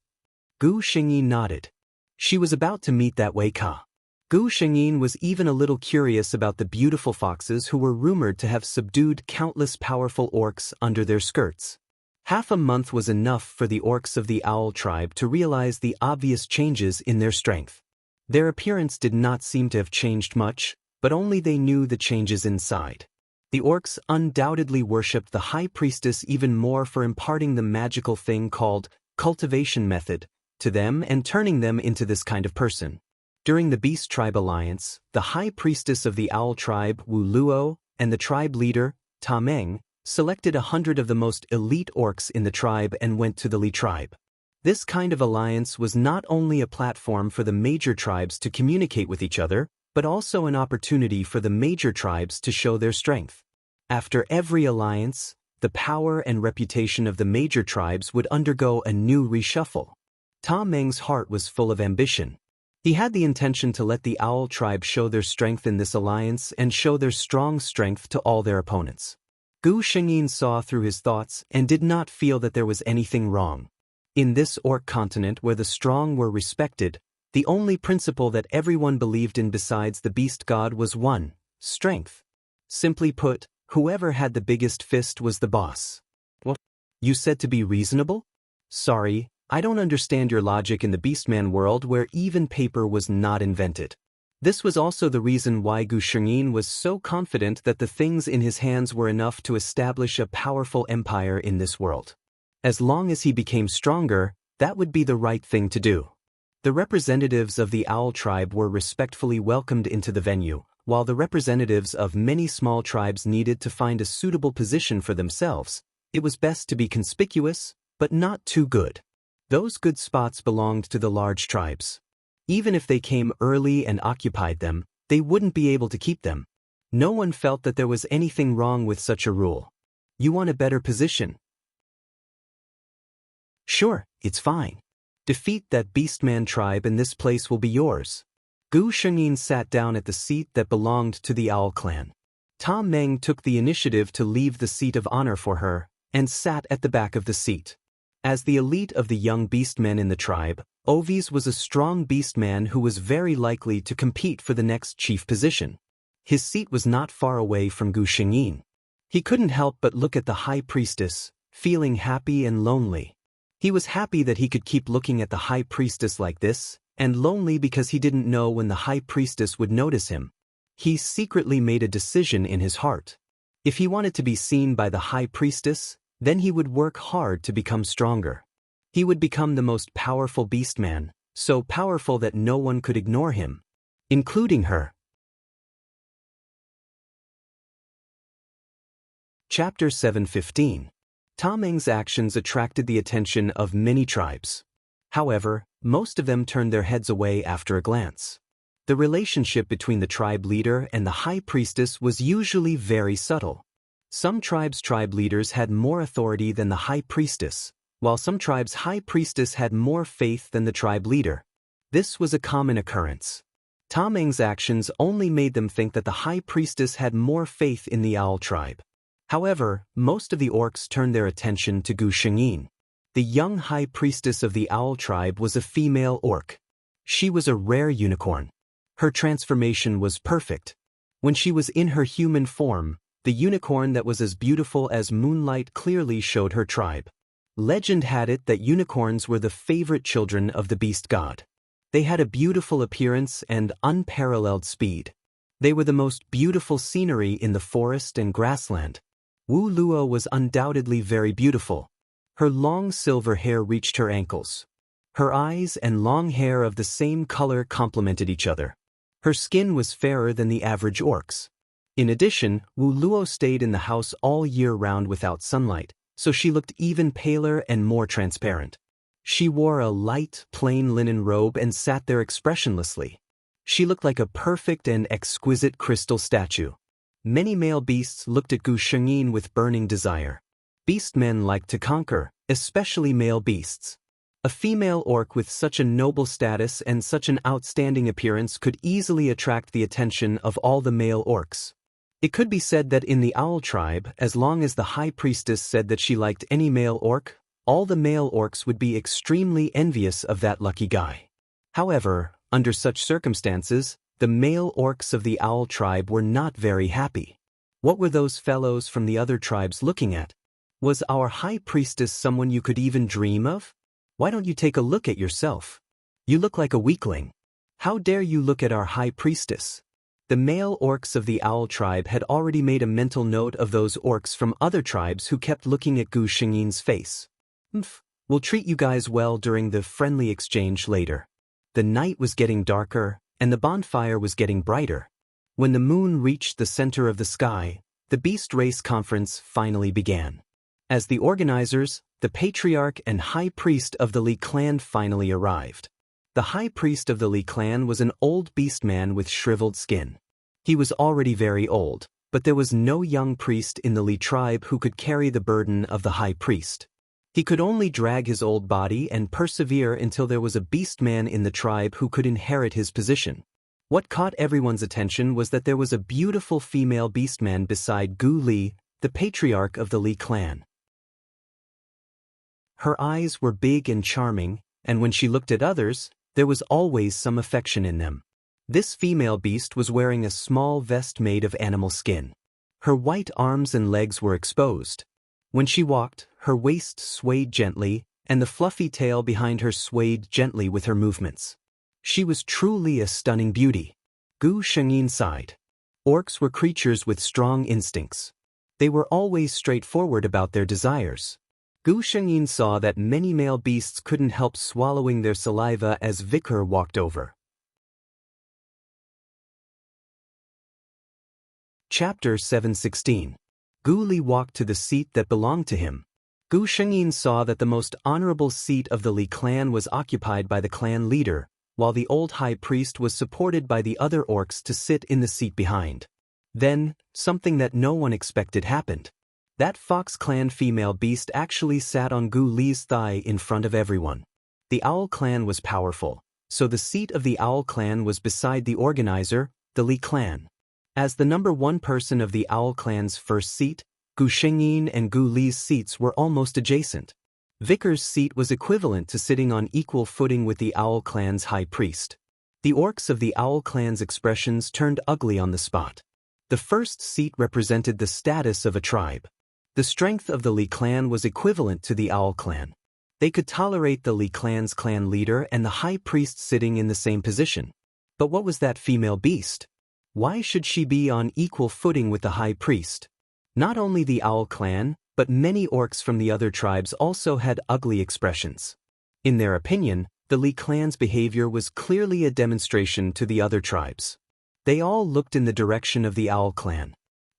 Gu Shengyin nodded. She was about to meet that Wei Ka. Gu Shengyin was even a little curious about the beautiful foxes who were rumored to have subdued countless powerful orcs under their skirts. Half a month was enough for the orcs of the Owl tribe to realize the obvious changes in their strength. Their appearance did not seem to have changed much, but only they knew the changes inside. The orcs undoubtedly worshipped the High Priestess even more for imparting the magical thing called cultivation method to them and turning them into this kind of person. During the Beast Tribe Alliance, the High Priestess of the Owl tribe, Wu Luo, and the tribe leader, Ta Meng, selected 100 of the most elite orcs in the tribe and went to the Li tribe. This kind of alliance was not only a platform for the major tribes to communicate with each other, but also an opportunity for the major tribes to show their strength. After every alliance, the power and reputation of the major tribes would undergo a new reshuffle. Ta Meng's heart was full of ambition. He had the intention to let the Owl tribe show their strength in this alliance and show their strong strength to all their opponents. Gu Shengyin saw through his thoughts and did not feel that there was anything wrong. In this orc continent where the strong were respected, the only principle that everyone believed in besides the beast god was one: strength. Simply put, whoever had the biggest fist was the boss. What? You said to be reasonable? Sorry, I don't understand your logic in the Beastman world where even paper was not invented. This was also the reason why Gu Shengyin was so confident that the things in his hands were enough to establish a powerful empire in this world. As long as he became stronger, that would be the right thing to do. The representatives of the Owl tribe were respectfully welcomed into the venue, while the representatives of many small tribes needed to find a suitable position for themselves. It was best to be conspicuous, but not too good. Those good spots belonged to the large tribes. Even if they came early and occupied them, they wouldn't be able to keep them. No one felt that there was anything wrong with such a rule. You want a better position? Sure, it's fine. Defeat that Beastman tribe and this place will be yours. Gu Shengyin sat down at the seat that belonged to the Owl clan. Ta Meng took the initiative to leave the seat of honor for her, and sat at the back of the seat. As the elite of the young beastmen in the tribe, Ovis was a strong beastman who was very likely to compete for the next chief position. His seat was not far away from Gu Shengyin. He couldn't help but look at the High Priestess, feeling happy and lonely. He was happy that he could keep looking at the High Priestess like this, and lonely because he didn't know when the High Priestess would notice him. He secretly made a decision in his heart. If he wanted to be seen by the High Priestess, then he would work hard to become stronger. He would become the most powerful beastman, so powerful that no one could ignore him, including her. Chapter 7:15. Tameng's actions attracted the attention of many tribes. However, most of them turned their heads away after a glance. The relationship between the tribe leader and the high priestess was usually very subtle. Some tribes' tribe leaders had more authority than the high priestess, while some tribes' high priestess had more faith than the tribe leader. This was a common occurrence. Tameng's actions only made them think that the high priestess had more faith in the owl tribe. However, most of the orcs turned their attention to Gu Shengyin. The young high priestess of the owl tribe was a female orc. She was a rare unicorn. Her transformation was perfect. When she was in her human form, the unicorn that was as beautiful as moonlight clearly showed her tribe. Legend had it that unicorns were the favorite children of the beast god. They had a beautiful appearance and unparalleled speed. They were the most beautiful scenery in the forest and grassland. Wu Luo was undoubtedly very beautiful. Her long silver hair reached her ankles. Her eyes and long hair of the same color complemented each other. Her skin was fairer than the average orcs. In addition, Wu Luo stayed in the house all year round without sunlight, so she looked even paler and more transparent. She wore a light, plain linen robe and sat there expressionlessly. She looked like a perfect and exquisite crystal statue. Many male beasts looked at Gu Shengyin with burning desire. Beastmen liked to conquer, especially male beasts. A female orc with such a noble status and such an outstanding appearance could easily attract the attention of all the male orcs. It could be said that in the owl tribe, as long as the high priestess said that she liked any male orc, all the male orcs would be extremely envious of that lucky guy. However, under such circumstances, the male orcs of the owl tribe were not very happy. What were those fellows from the other tribes looking at? Was our high priestess someone you could even dream of? Why don't you take a look at yourself? You look like a weakling. How dare you look at our high priestess? The male orcs of the owl tribe had already made a mental note of those orcs from other tribes who kept looking at Gu Shengyin's face. We'll treat you guys well during the friendly exchange later. The night was getting darker, and the bonfire was getting brighter. When the moon reached the center of the sky, the Beast Race Conference finally began. As the organizers, the patriarch and high priest of the Li clan finally arrived. The high priest of the Li clan was an old beast man with shriveled skin. He was already very old, but there was no young priest in the Li tribe who could carry the burden of the high priest. He could only drag his old body and persevere until there was a beast man in the tribe who could inherit his position. What caught everyone's attention was that there was a beautiful female beastman beside Gu Li, the patriarch of the Li clan. Her eyes were big and charming, and when she looked at others, there was always some affection in them. This female beast was wearing a small vest made of animal skin. Her white arms and legs were exposed. When she walked, her waist swayed gently, and the fluffy tail behind her swayed gently with her movements. She was truly a stunning beauty. Gu Shengyin sighed. Orcs were creatures with strong instincts. They were always straightforward about their desires. Gu Shengyin saw that many male beasts couldn't help swallowing their saliva as Vicar walked over. Chapter 7:16. Gu Li walked to the seat that belonged to him. Gu Shengyin saw that the most honorable seat of the Li clan was occupied by the clan leader, while the old high priest was supported by the other orcs to sit in the seat behind. Then, something that no one expected happened. That Fox clan female beast actually sat on Gu Li's thigh in front of everyone. The Owl clan was powerful, so the seat of the Owl clan was beside the organizer, the Li clan. As the number one person of the Owl clan's first seat, Gu Shengyin and Gu Li's seats were almost adjacent. Vicar's seat was equivalent to sitting on equal footing with the Owl clan's high priest. The orcs of the Owl clan's expressions turned ugly on the spot. The first seat represented the status of a tribe. The strength of the Li clan was equivalent to the Owl clan. They could tolerate the Li clan's clan leader and the high priest sitting in the same position. But what was that female beast? Why should she be on equal footing with the high priest? Not only the Owl clan, but many orcs from the other tribes also had ugly expressions. In their opinion, the Li clan's behavior was clearly a demonstration to the other tribes. They all looked in the direction of the Owl clan.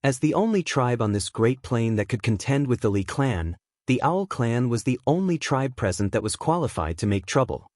As the only tribe on this great plain that could contend with the Li clan, the Owl clan was the only tribe present that was qualified to make trouble.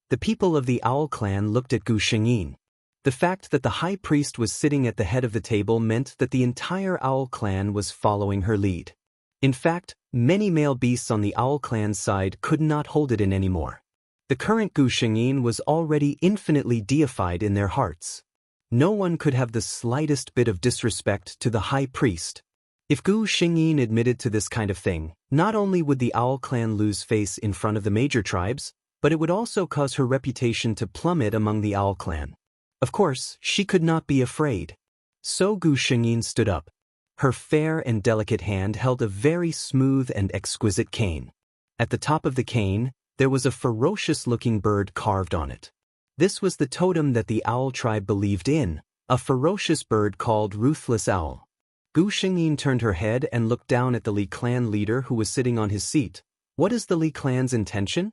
The people of the Owl clan looked at Gu Shengyin. The fact that the high priest was sitting at the head of the table meant that the entire Owl clan was following her lead. In fact, many male beasts on the Owl clan's side could not hold it in anymore. The current Gu Shengyin was already infinitely deified in their hearts. No one could have the slightest bit of disrespect to the high priest. If Gu Shengyin admitted to this kind of thing, not only would the Owl clan lose face in front of the major tribes, but it would also cause her reputation to plummet among the Owl clan. Of course, she could not be afraid. So Gu Shengyin stood up. Her fair and delicate hand held a very smooth and exquisite cane. At the top of the cane, there was a ferocious-looking bird carved on it. This was the totem that the Owl tribe believed in, a ferocious bird called Ruthless Owl. Gu Shengyin turned her head and looked down at the Li clan leader who was sitting on his seat. What is the Li clan's intention?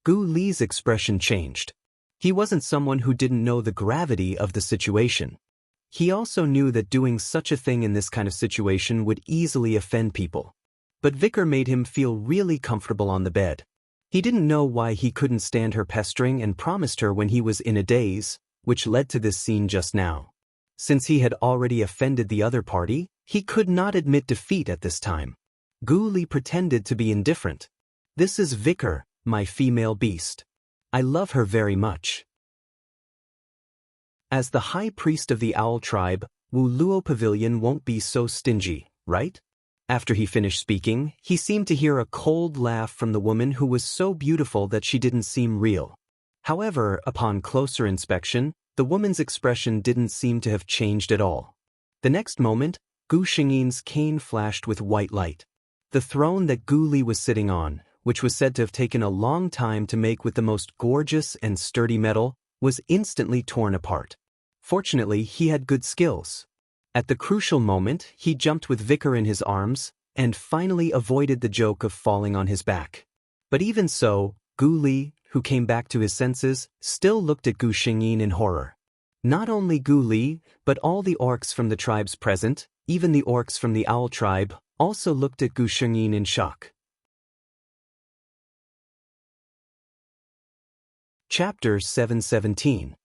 Gu Li's expression changed. He wasn't someone who didn't know the gravity of the situation. He also knew that doing such a thing in this kind of situation would easily offend people. But Vicar made him feel really comfortable on the bed. He didn't know why he couldn't stand her pestering and promised her when he was in a daze, which led to this scene just now. Since he had already offended the other party, he could not admit defeat at this time. Gu Li pretended to be indifferent. This is Vicar, my female beast. I love her very much. As the high priest of the Owl tribe, Wu Luo Pavilion won't be so stingy, right? After he finished speaking, he seemed to hear a cold laugh from the woman who was so beautiful that she didn't seem real. However, upon closer inspection, the woman's expression didn't seem to have changed at all. The next moment, Gu Shengyin's cane flashed with white light. The throne that Gu Li was sitting on, which was said to have taken a long time to make with the most gorgeous and sturdy metal, was instantly torn apart. Fortunately, he had good skills. At the crucial moment, he jumped with Vicar in his arms, and finally avoided the joke of falling on his back. But even so, Gu Li, who came back to his senses, still looked at Gu Shengyin in horror. Not only Gu Li, but all the orcs from the tribes present, even the orcs from the Owl tribe, also looked at Gu Shengyin in shock. Chapter 717.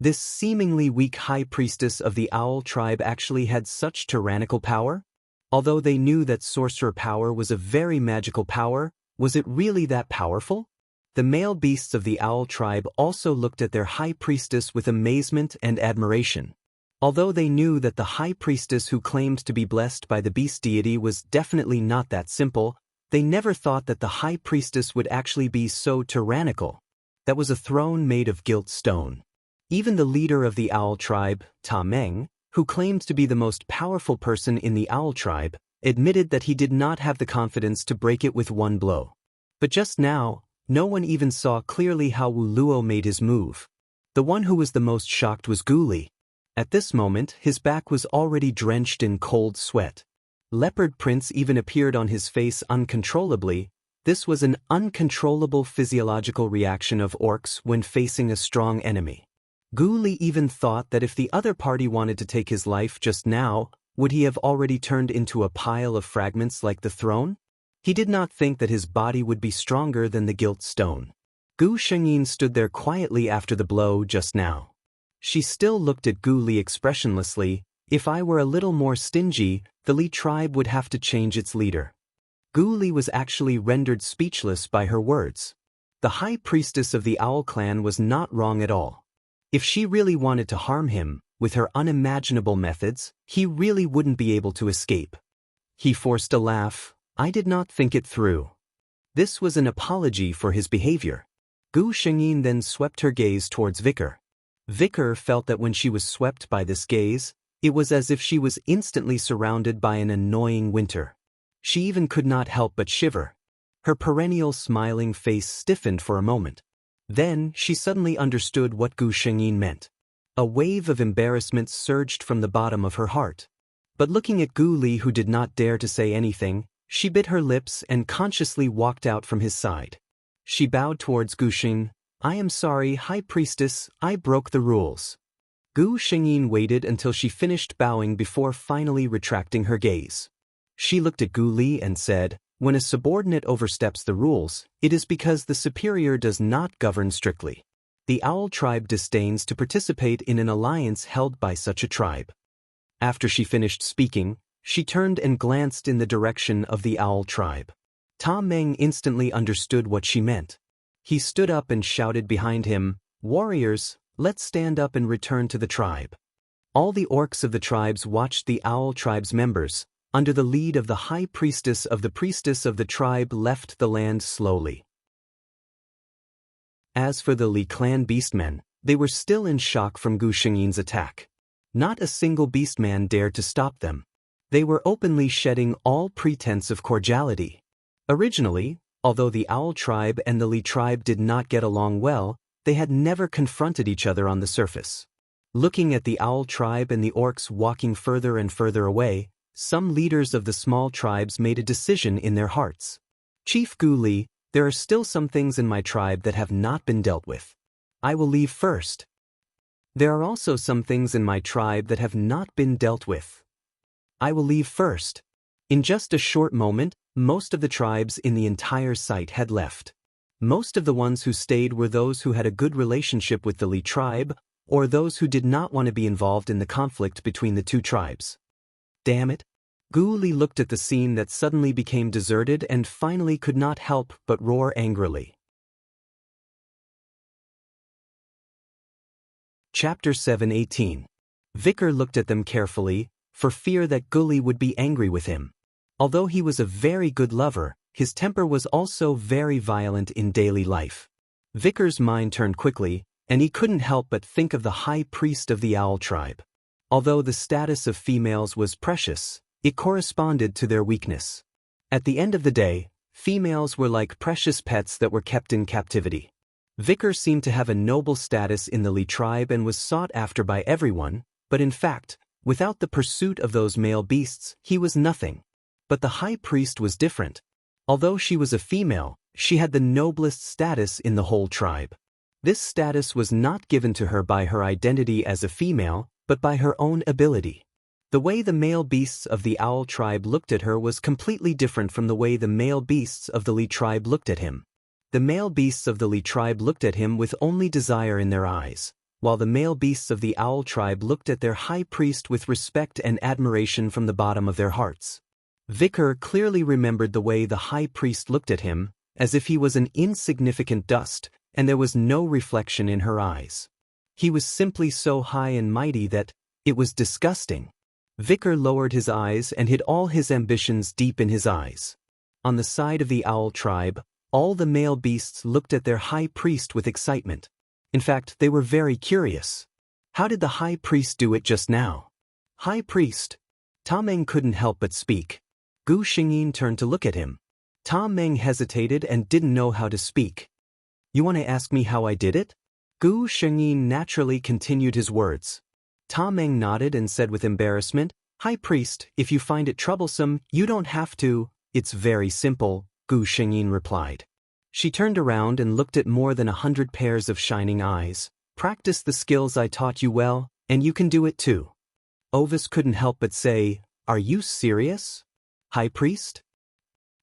This seemingly weak high priestess of the Owl tribe actually had such tyrannical power? Although they knew that sorcerer power was a very magical power, was it really that powerful? The male beasts of the Owl tribe also looked at their high priestess with amazement and admiration. Although they knew that the high priestess who claimed to be blessed by the beast deity was definitely not that simple, they never thought that the high priestess would actually be so tyrannical. That was a throne made of gilt stone. Even the leader of the Owl tribe, Ta Meng, who claimed to be the most powerful person in the Owl tribe, admitted that he did not have the confidence to break it with one blow. But just now, no one even saw clearly how Wu Luo made his move. The one who was the most shocked was Gu Li. At this moment, his back was already drenched in cold sweat. Leopard Prince even appeared on his face uncontrollably. This was an uncontrollable physiological reaction of orcs when facing a strong enemy. Gu Li even thought that if the other party wanted to take his life just now, would he have already turned into a pile of fragments like the throne? He did not think that his body would be stronger than the gilt stone. Gu Shengyin stood there quietly after the blow just now. She still looked at Gu Li expressionlessly. If I were a little more stingy, the Li tribe would have to change its leader. Gu Li was actually rendered speechless by her words. The high priestess of the Owl clan was not wrong at all. If she really wanted to harm him, with her unimaginable methods, he really wouldn't be able to escape. He forced a laugh. I did not think it through. This was an apology for his behavior. Gu Shengyin then swept her gaze towards Vicar. Vicar felt that when she was swept by this gaze, it was as if she was instantly surrounded by an annoying winter. She even could not help but shiver. Her perennial smiling face stiffened for a moment. Then, she suddenly understood what Gu Shengyin meant. A wave of embarrassment surged from the bottom of her heart. But looking at Gu Li, who did not dare to say anything, she bit her lips and consciously walked out from his side. She bowed towards Gu Sheng. I am sorry, High Priestess, I broke the rules. Gu Shengyin waited until she finished bowing before finally retracting her gaze. She looked at Gu Li and said, "When a subordinate oversteps the rules, it is because the superior does not govern strictly. The Owl tribe disdains to participate in an alliance held by such a tribe." After she finished speaking, she turned and glanced in the direction of the Owl tribe. Ta Meng instantly understood what she meant. He stood up and shouted behind him, "Warriors, let's stand up and return to the tribe." All the orcs of the tribes watched the Owl tribe's members, under the lead of the high priestess of the tribe, left the land slowly. As for the Li clan beastmen, they were still in shock from Gu Shengyin's attack. Not a single beastman dared to stop them. They were openly shedding all pretense of cordiality. Originally, although the Owl tribe and the Li tribe did not get along well, they had never confronted each other on the surface. Looking at the Owl tribe and the orcs walking further and further away, some leaders of the small tribes made a decision in their hearts. "Chief Gu Li, there are still some things in my tribe that have not been dealt with. I will leave first. There are also some things in my tribe that have not been dealt with. I will leave first." In just a short moment, most of the tribes in the entire site had left. Most of the ones who stayed were those who had a good relationship with the Li tribe, or those who did not want to be involved in the conflict between the two tribes. Damn it. Gu Li looked at the scene that suddenly became deserted and finally could not help but roar angrily. Chapter 7:18. Vicar looked at them carefully, for fear that Gu Li would be angry with him. Although he was a very good lover, his temper was also very violent in daily life. Vicar's mind turned quickly, and he couldn't help but think of the high priest of the Owl tribe. Although the status of females was precious, it corresponded to their weakness. At the end of the day, females were like precious pets that were kept in captivity. Vicar seemed to have a noble status in the Li tribe and was sought after by everyone, but in fact, without the pursuit of those male beasts, he was nothing. But the high priest was different. Although she was a female, she had the noblest status in the whole tribe. This status was not given to her by her identity as a female, but by her own ability. The way the male beasts of the Owl tribe looked at her was completely different from the way the male beasts of the Li tribe looked at him. The male beasts of the Li tribe looked at him with only desire in their eyes, while the male beasts of the Owl tribe looked at their high priest with respect and admiration from the bottom of their hearts. Vicar clearly remembered the way the high priest looked at him, as if he was an insignificant dust, and there was no reflection in her eyes. He was simply so high and mighty that it was disgusting. Vicar lowered his eyes and hid all his ambitions deep in his eyes. On the side of the Owl tribe, all the male beasts looked at their high priest with excitement. In fact, they were very curious. How did the high priest do it just now? High priest? Ta Meng couldn't help but speak. Gu Shengyin turned to look at him. Ta Meng hesitated and didn't know how to speak. "You want to ask me how I did it?" Gu Shengyin naturally continued his words. Ta Meng nodded and said with embarrassment, "High priest, if you find it troublesome, you don't have to. It's very simple," Gu Shengyin replied. She turned around and looked at more than 100 pairs of shining eyes. "Practice the skills I taught you well, and you can do it too." Ovis couldn't help but say, "Are you serious? High priest?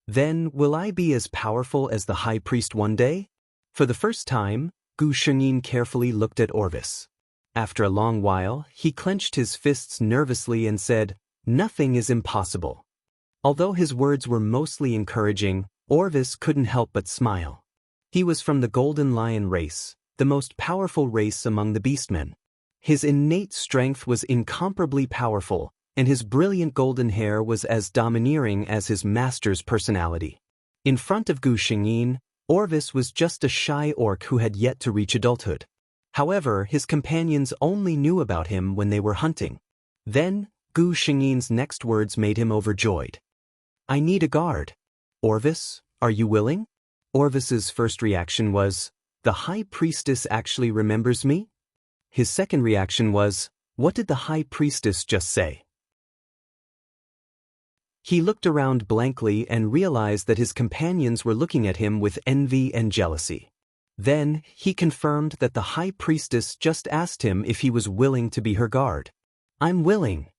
Then will I be as powerful as the high priest one day?" For the first time, Gu Shengyin carefully looked at Orvis. After a long while, he clenched his fists nervously and said, "Nothing is impossible." Although his words were mostly encouraging, Orvis couldn't help but smile. He was from the Golden Lion race, the most powerful race among the beastmen. His innate strength was incomparably powerful, and his brilliant golden hair was as domineering as his master's personality. In front of Gu Shengyin, Orvis was just a shy orc who had yet to reach adulthood. However, his companions only knew about him when they were hunting. Then, Gu Shengyin's next words made him overjoyed. "I need a guard. Orvis, are you willing?" Orvis's first reaction was, "The high priestess actually remembers me?" His second reaction was, "What did the high priestess just say?" He looked around blankly and realized that his companions were looking at him with envy and jealousy. Then, he confirmed that the high priestess just asked him if he was willing to be her guard. "I'm willing."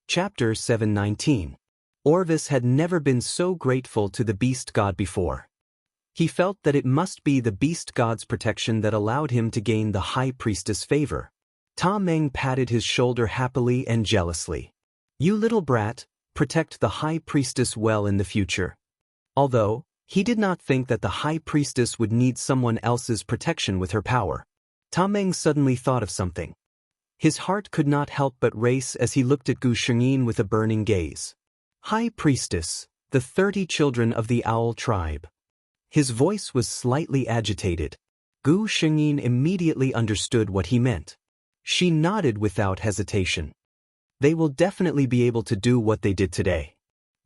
Chapter 719. Orvis had never been so grateful to the beast god before. He felt that it must be the beast god's protection that allowed him to gain the high priestess' favor. Ta Meng patted his shoulder happily and jealously. "You little brat, protect the high priestess well in the future." Although, he did not think that the high priestess would need someone else's protection with her power. Ta Meng suddenly thought of something. His heart could not help but race as he looked at Gu Shengyin with a burning gaze. "High priestess, the 30 children of the owl tribe." His voice was slightly agitated. Gu Shengyin immediately understood what he meant. She nodded without hesitation. "They will definitely be able to do what they did today."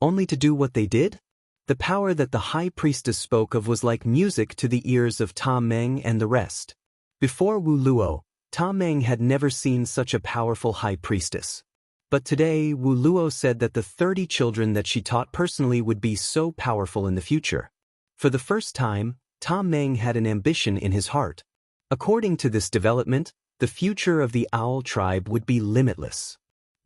Only to do what they did? The power that the high priestess spoke of was like music to the ears of Ta Meng and the rest. Before Wu Luo, Ta Meng had never seen such a powerful high priestess. But today Wu Luo said that the 30 children that she taught personally would be so powerful in the future. For the first time, Ta Meng had an ambition in his heart. According to this development, the future of the owl tribe would be limitless.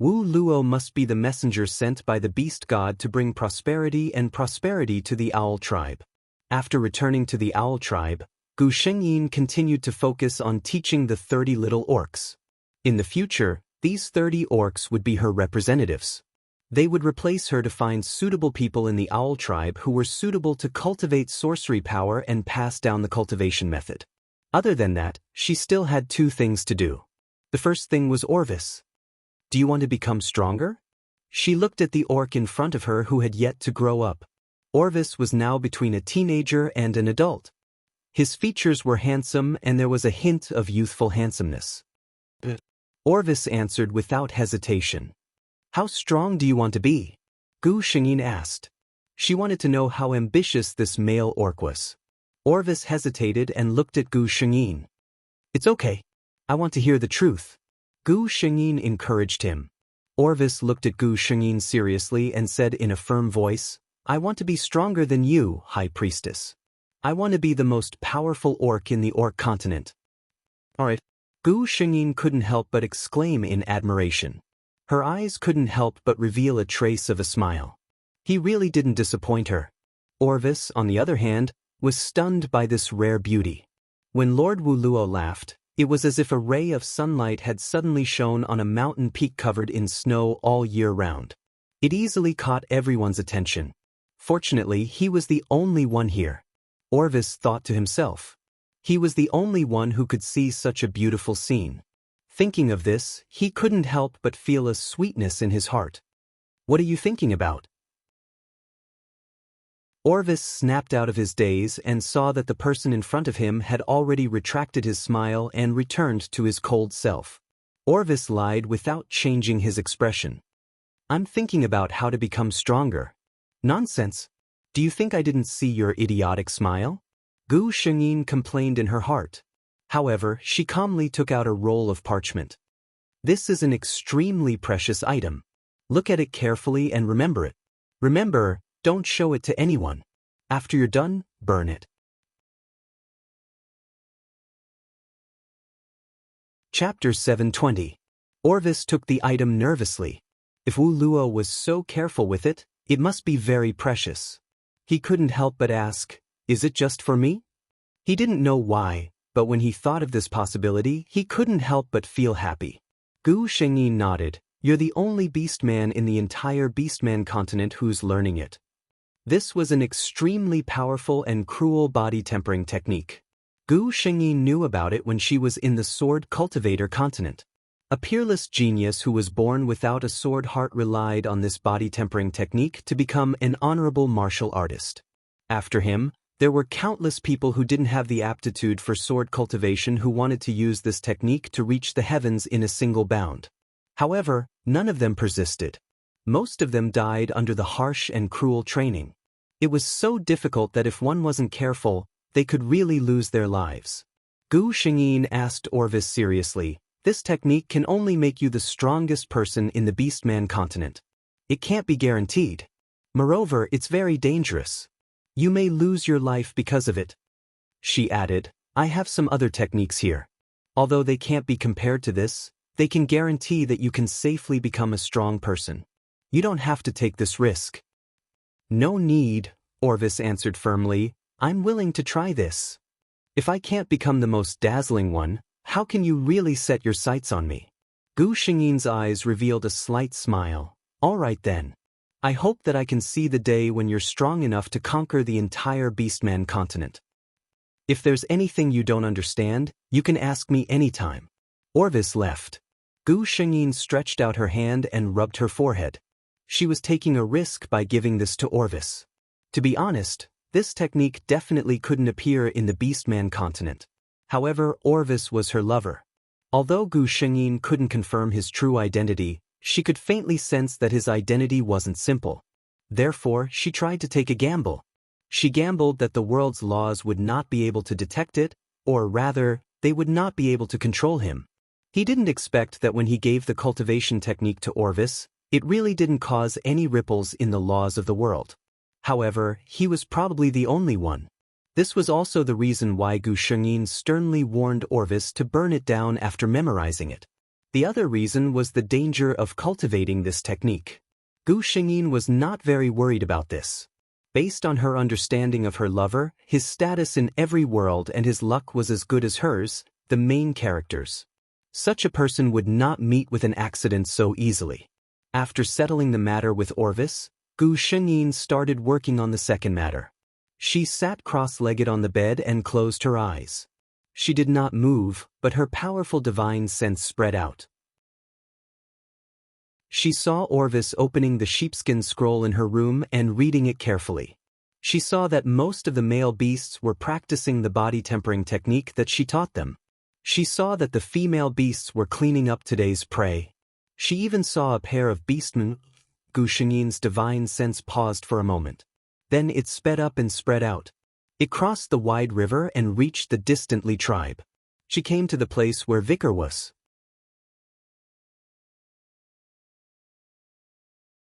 Wu Luo must be the messenger sent by the beast god to bring prosperity to the owl tribe. After returning to the owl tribe, Gu Shengyin continued to focus on teaching the 30 little orcs. In the future, these 30 orcs would be her representatives. They would replace her to find suitable people in the owl tribe who were suitable to cultivate sorcery power and pass down the cultivation method. Other than that, she still had 2 things to do. The first thing was Orvis. "Do you want to become stronger?" She looked at the orc in front of her who had yet to grow up. Orvis was now between a teenager and an adult. His features were handsome and there was a hint of youthful handsomeness. Orvis answered without hesitation. "How strong do you want to be?" Gu Shengyin asked. She wanted to know how ambitious this male orc was. Orvis hesitated and looked at Gu Shengyin. "It's okay. I want to hear the truth." Gu Shengyin encouraged him. Orvis looked at Gu Shengyin seriously and said in a firm voice, "I want to be stronger than you, High Priestess. I want to be the most powerful orc in the orc continent." "Alright." Gu Shengyin couldn't help but exclaim in admiration. Her eyes couldn't help but reveal a trace of a smile. He really didn't disappoint her. Orvis, on the other hand, was stunned by this rare beauty. When Lord Wu Luo laughed, it was as if a ray of sunlight had suddenly shone on a mountain peak covered in snow all year round. It easily caught everyone's attention. Fortunately, he was the only one here. Orvis thought to himself. He was the only one who could see such a beautiful scene. Thinking of this, he couldn't help but feel a sweetness in his heart. "What are you thinking about?" Orvis snapped out of his daze and saw that the person in front of him had already retracted his smile and returned to his cold self. Orvis lied without changing his expression. "I'm thinking about how to become stronger." "Nonsense. Do you think I didn't see your idiotic smile?" Gu Shengyin complained in her heart. However, she calmly took out a roll of parchment. "This is an extremely precious item. Look at it carefully and remember it. Remember, don't show it to anyone. After you're done, burn it." Chapter 720. Orvis took the item nervously. If Wu Luo was so careful with it, it must be very precious. He couldn't help but ask, "Is it just for me?" He didn't know why, but when he thought of this possibility, he couldn't help but feel happy. Gu Shengyin nodded. "You're the only beastman in the entire beastman continent who's learning it." This was an extremely powerful and cruel body tempering technique. Gu Shengyin knew about it when she was in the sword cultivator continent. A peerless genius who was born without a sword heart relied on this body tempering technique to become an honorable martial artist. After him, there were countless people who didn't have the aptitude for sword cultivation who wanted to use this technique to reach the heavens in a single bound. However, none of them persisted. Most of them died under the harsh and cruel training. It was so difficult that if one wasn't careful, they could really lose their lives. Gu Shengyin asked Orvis seriously, "This technique can only make you the strongest person in the Beastman continent. It can't be guaranteed." Moreover, it's very dangerous. You may lose your life because of it. She added, I have some other techniques here. Although they can't be compared to this, they can guarantee that you can safely become a strong person. You don't have to take this risk. No need, Orvis answered firmly. I'm willing to try this. If I can't become the most dazzling one, how can you really set your sights on me? Gu Xingyin's eyes revealed a slight smile. All right then. I hope that I can see the day when you're strong enough to conquer the entire Beastman continent. If there's anything you don't understand, you can ask me anytime. Orvis left. Gu Xingyin stretched out her hand and rubbed her forehead. She was taking a risk by giving this to Orvis. To be honest, this technique definitely couldn't appear in the Beastman continent. However, Orvis was her lover. Although Gu Xingyin couldn't confirm his true identity, she could faintly sense that his identity wasn't simple. Therefore, she tried to take a gamble. She gambled that the world's laws would not be able to detect it, or rather, they would not be able to control him. He didn't expect that when he gave the cultivation technique to Orvis, it really didn't cause any ripples in the laws of the world. However, he was probably the only one. This was also the reason why Gu Xingyin sternly warned Orvis to burn it down after memorizing it. The other reason was the danger of cultivating this technique. Gu Xingyin was not very worried about this. Based on her understanding of her lover, his status in every world and his luck was as good as hers, the main characters. Such a person would not meet with an accident so easily. After settling the matter with Orvis, Gu Xingyin started working on the second matter. She sat cross-legged on the bed and closed her eyes. She did not move, but her powerful divine sense spread out. She saw Orvis opening the sheepskin scroll in her room and reading it carefully. She saw that most of the male beasts were practicing the body tempering technique that she taught them. She saw that the female beasts were cleaning up today's prey. She even saw a pair of beastmen. Gu Xingyin's divine sense paused for a moment. Then it sped up and spread out. It crossed the wide river and reached the distant Li tribe. She came to the place where Vicar was.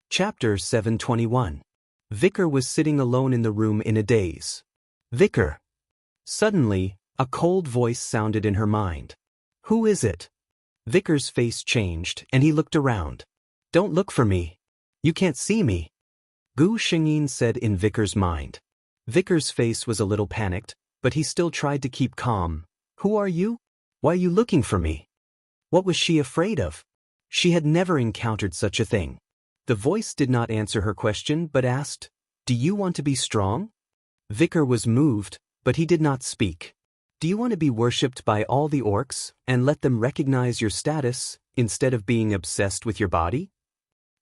Chapter 721. Vicar was sitting alone in the room in a daze. Vicar. Suddenly, a cold voice sounded in her mind. Who is it? Vicar's face changed and he looked around. Don't look for me. You can't see me. Gu Xingyin said in Vicar's mind. Vicar's face was a little panicked, but he still tried to keep calm. Who are you? Why are you looking for me? What was she afraid of? She had never encountered such a thing. The voice did not answer her question but asked, Do you want to be strong? Vicar was moved, but he did not speak. Do you want to be worshipped by all the orcs and let them recognize your status instead of being obsessed with your body?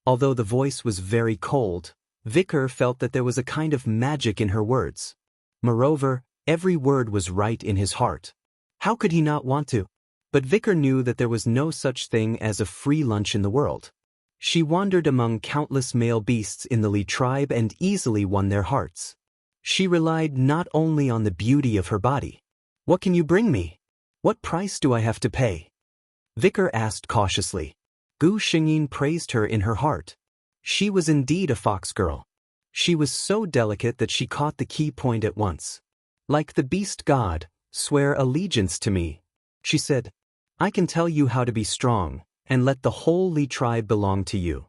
Although the voice was very cold, Vicar felt that there was a kind of magic in her words. Moreover, every word was right in his heart. How could he not want to? But Vicar knew that there was no such thing as a free lunch in the world. She wandered among countless male beasts in the Li tribe and easily won their hearts. She relied not only on the beauty of her body. What can you bring me? What price do I have to pay? Vicar asked cautiously. Gu Xingyin praised her in her heart. She was indeed a fox girl. She was so delicate that she caught the key point at once. Like the beast god, swear allegiance to me, she said. I can tell you how to be strong, and let the whole Li tribe belong to you.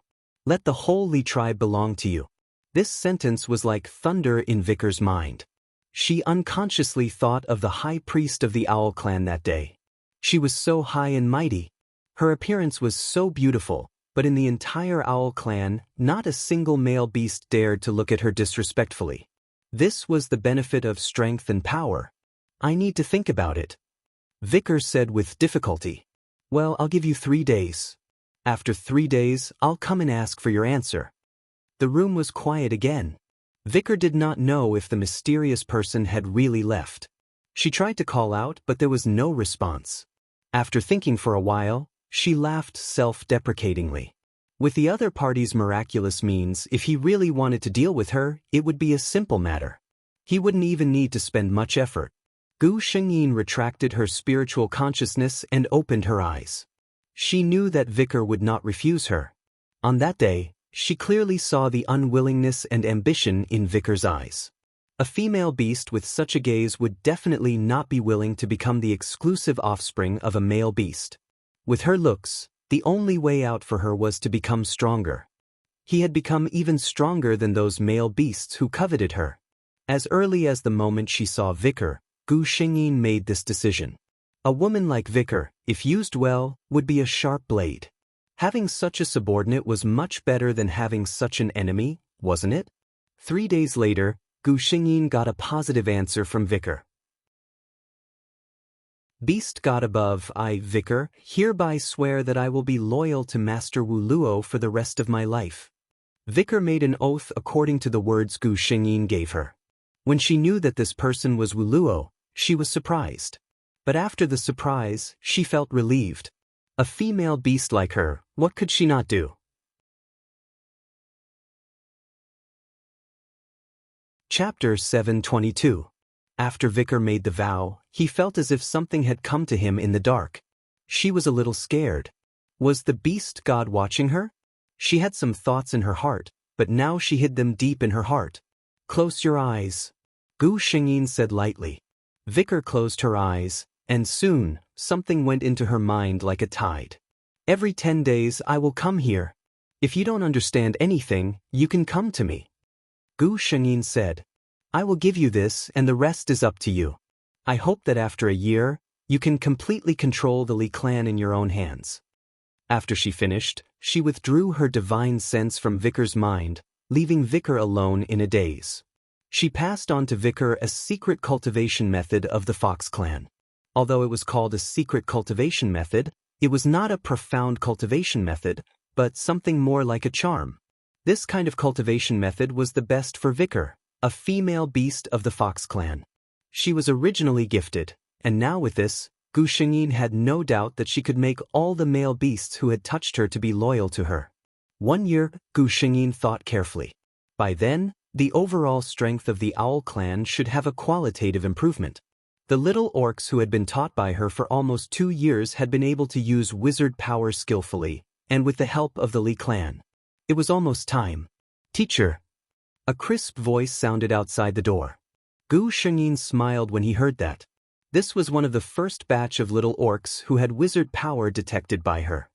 Let the whole Li tribe belong to you. This sentence was like thunder in Vicar's mind. She unconsciously thought of the high priest of the Owl clan that day. She was so high and mighty. Her appearance was so beautiful, but in the entire Owl clan, not a single male beast dared to look at her disrespectfully. This was the benefit of strength and power. I need to think about it. Vicar said with difficulty. Well, I'll give you 3 days. After 3 days, I'll come and ask for your answer. The room was quiet again. Vicar did not know if the mysterious person had really left. She tried to call out, but there was no response. After thinking for a while, she laughed self-deprecatingly. With the other party's miraculous means, if he really wanted to deal with her, it would be a simple matter. He wouldn't even need to spend much effort. Gu Xingyin retracted her spiritual consciousness and opened her eyes. She knew that Vicar would not refuse her. On that day, She clearly saw the unwillingness and ambition in Vikar's eyes. A female beast with such a gaze would definitely not be willing to become the exclusive offspring of a male beast. With her looks, the only way out for her was to become stronger. He had become even stronger than those male beasts who coveted her. As early as the moment she saw Vikar, Gu Xingyin made this decision. A woman like Vikar, if used well, would be a sharp blade. Having such a subordinate was much better than having such an enemy, wasn't it? 3 days later, Gu Xingyin got a positive answer from Vikar. Beast God above, I, Vikar, hereby swear that I will be loyal to Master Wu Luo for the rest of my life. Vikar made an oath according to the words Gu Xingyin gave her. When she knew that this person was Wu Luo, she was surprised. But after the surprise, she felt relieved. A female beast like her, what could she not do? Chapter 722. After Vikar made the vow, he felt as if something had come to him in the dark. She was a little scared. Was the beast god watching her? She had some thoughts in her heart, but now she hid them deep in her heart. Close your eyes, Gu Xingyin said lightly. Vikar closed her eyes, and soon, something went into her mind like a tide. Every 10 days I will come here. If you don't understand anything, you can come to me. Gu Xingyin said, I will give you this and the rest is up to you. I hope that after a year, you can completely control the Li clan in your own hands. After she finished, she withdrew her divine sense from Vikar's mind, leaving Vikar alone in a daze. She passed on to Vikar a secret cultivation method of the Fox clan. Although it was called a secret cultivation method, it was not a profound cultivation method, but something more like a charm. This kind of cultivation method was the best for Vikar, a female beast of the Fox clan. She was originally gifted, and now with this, Gu Xingyin had no doubt that she could make all the male beasts who had touched her to be loyal to her. 1 year, Gu Xingyin thought carefully. By then, the overall strength of the Owl clan should have a qualitative improvement. The little orcs who had been taught by her for almost 2 years had been able to use wizard power skillfully, and with the help of the Li clan. It was almost time. Teacher. A crisp voice sounded outside the door. Gu Xingyin smiled when he heard that. This was one of the first batch of little orcs who had wizard power detected by her.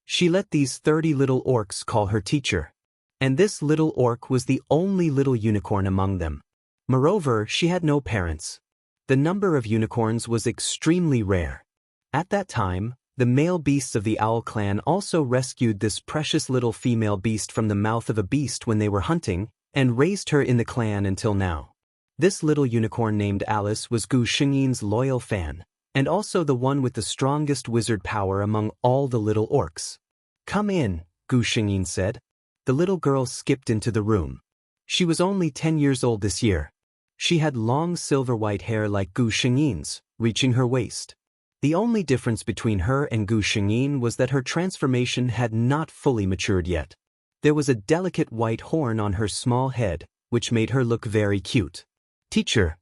She let these 30 little orcs call her teacher. And this little orc was the only little unicorn among them. Moreover, she had no parents. The number of unicorns was extremely rare. At that time, the male beasts of the Owl clan also rescued this precious little female beast from the mouth of a beast when they were hunting, and raised her in the clan until now. This little unicorn named Alice was Gu Xingyin's loyal fan, and also the one with the strongest wizard power among all the little orcs. Come in, Gu Xingyin said. The little girl skipped into the room. She was only 10 years old this year. She had long silver-white hair like Gu Xingyin's, reaching her waist. The only difference between her and Gu Xingyin was that her transformation had not fully matured yet. There was a delicate white horn on her small head, which made her look very cute. Teacher.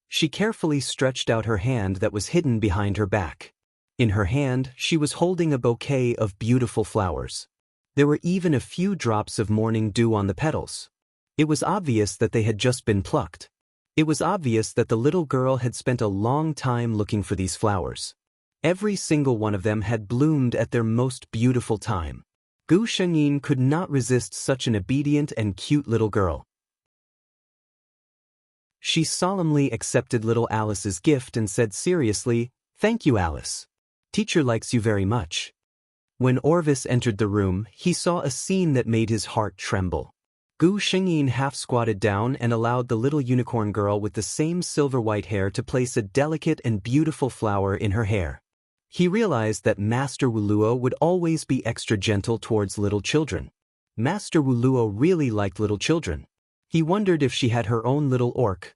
She carefully stretched out her hand that was hidden behind her back. In her hand, she was holding a bouquet of beautiful flowers. There were even a few drops of morning dew on the petals. It was obvious that they had just been plucked. It was obvious that the little girl had spent a long time looking for these flowers. Every single one of them had bloomed at their most beautiful time. Gu Xingyin could not resist such an obedient and cute little girl. She solemnly accepted little Alice's gift and said seriously, "Thank you, Alice. Teacher likes you very much." When Orvis entered the room, he saw a scene that made his heart tremble. Gu Xingyin half-squatted down and allowed the little unicorn girl with the same silver-white hair to place a delicate and beautiful flower in her hair. He realized that Master Wu Luo would always be extra gentle towards little children. Master Wu Luo really liked little children. He wondered if she had her own little orc.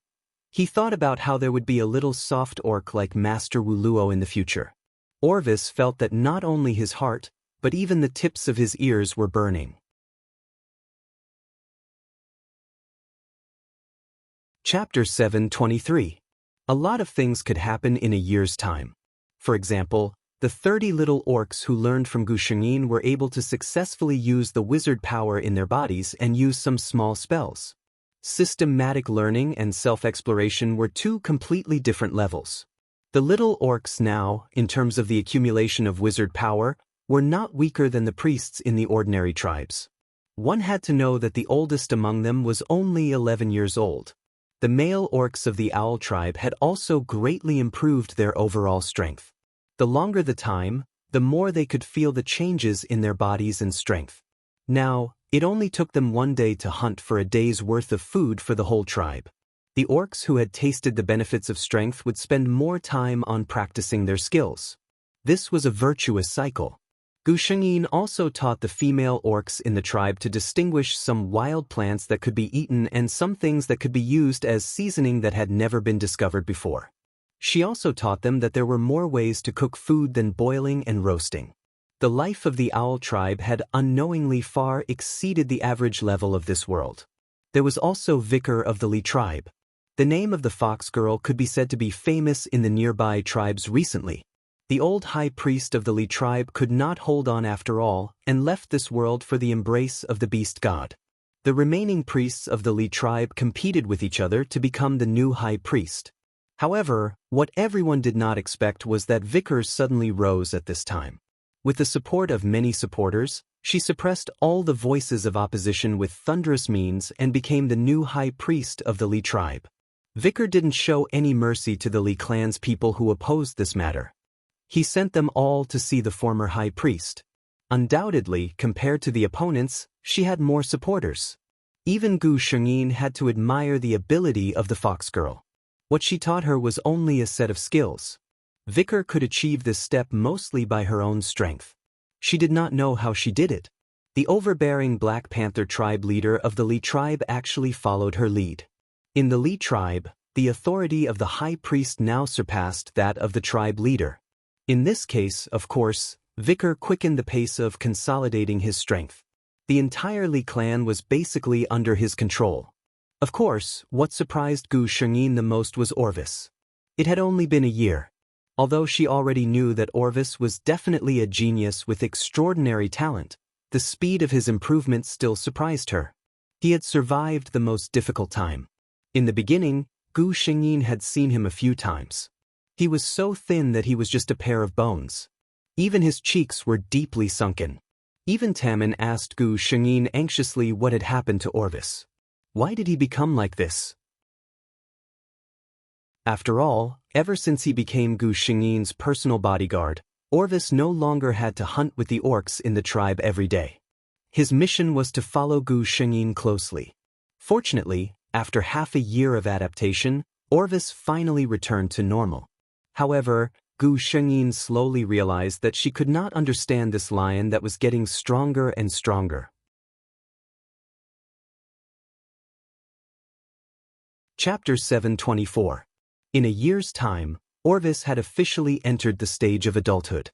He thought about how there would be a little soft orc like Master Wu Luo in the future. Orvis felt that not only his heart, but even the tips of his ears were burning. Chapter 723. A lot of things could happen in a year's time. For example, the 30 little orcs who learned from Gu Shengyin were able to successfully use the wizard power in their bodies and use some small spells. Systematic learning and self-exploration were two completely different levels. The little orcs now, in terms of the accumulation of wizard power, were not weaker than the priests in the ordinary tribes. One had to know that the oldest among them was only 11 years old. The male orcs of the owl tribe had also greatly improved their overall strength. The longer the time, the more they could feel the changes in their bodies and strength. Now, it only took them one day to hunt for a day's worth of food for the whole tribe. The orcs who had tasted the benefits of strength would spend more time on practicing their skills. This was a virtuous cycle. Gu Shengyin also taught the female orcs in the tribe to distinguish some wild plants that could be eaten and some things that could be used as seasoning that had never been discovered before. She also taught them that there were more ways to cook food than boiling and roasting. The life of the owl tribe had unknowingly far exceeded the average level of this world. There was also Vicar of the Li tribe. The name of the fox girl could be said to be famous in the nearby tribes recently. The old high priest of the Li tribe could not hold on after all and left this world for the embrace of the beast god. The remaining priests of the Li tribe competed with each other to become the new high priest. However, what everyone did not expect was that Vicar suddenly rose at this time. With the support of many supporters, she suppressed all the voices of opposition with thunderous means and became the new high priest of the Li tribe. Vicar didn't show any mercy to the Li clan's people who opposed this matter. He sent them all to see the former high priest. Undoubtedly, compared to the opponents, she had more supporters. Even Gu Shengyin had to admire the ability of the fox girl. What she taught her was only a set of skills. Vicar could achieve this step mostly by her own strength. She did not know how she did it. The overbearing Black Panther tribe leader of the Li tribe actually followed her lead. In the Li tribe, the authority of the high priest now surpassed that of the tribe leader. In this case, of course, Vicar quickened the pace of consolidating his strength. The entire Li clan was basically under his control. Of course, what surprised Gu Shengyin the most was Orvis. It had only been a year. Although she already knew that Orvis was definitely a genius with extraordinary talent, the speed of his improvement still surprised her. He had survived the most difficult time. In the beginning, Gu Shengyin had seen him a few times. He was so thin that he was just a pair of bones. Even his cheeks were deeply sunken. Even Tamin asked Gu Shengyin anxiously what had happened to Orvis. Why did he become like this? After all, ever since he became Gu Shengyin's personal bodyguard, Orvis no longer had to hunt with the orcs in the tribe every day. His mission was to follow Gu Shengyin closely. Fortunately, after half a year of adaptation, Orvis finally returned to normal. However, Gu Shengyin slowly realized that she could not understand this lion that was getting stronger and stronger. Chapter 724. In a year's time, Orvis had officially entered the stage of adulthood.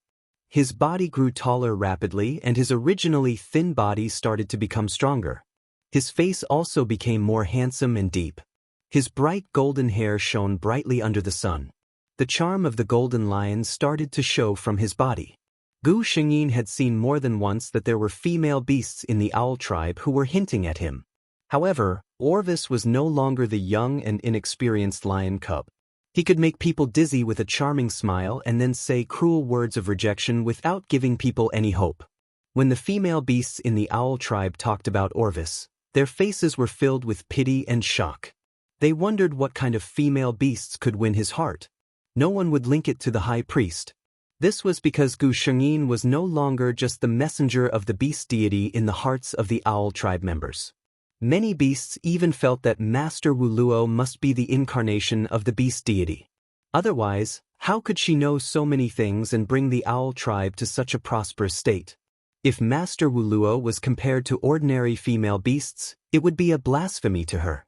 His body grew taller rapidly and his originally thin body started to become stronger. His face also became more handsome and deep. His bright golden hair shone brightly under the sun. The charm of the golden lion started to show from his body. Gu Shengyin had seen more than once that there were female beasts in the owl tribe who were hinting at him. However, Orvis was no longer the young and inexperienced lion cub. He could make people dizzy with a charming smile and then say cruel words of rejection without giving people any hope. When the female beasts in the owl tribe talked about Orvis, their faces were filled with pity and shock. They wondered what kind of female beasts could win his heart. No one would link it to the high priest. This was because Gu Shengyin was no longer just the messenger of the beast deity in the hearts of the owl tribe members. Many beasts even felt that Master Wu Luo must be the incarnation of the beast deity. Otherwise, how could she know so many things and bring the owl tribe to such a prosperous state? If Master Wu Luo was compared to ordinary female beasts, it would be a blasphemy to her.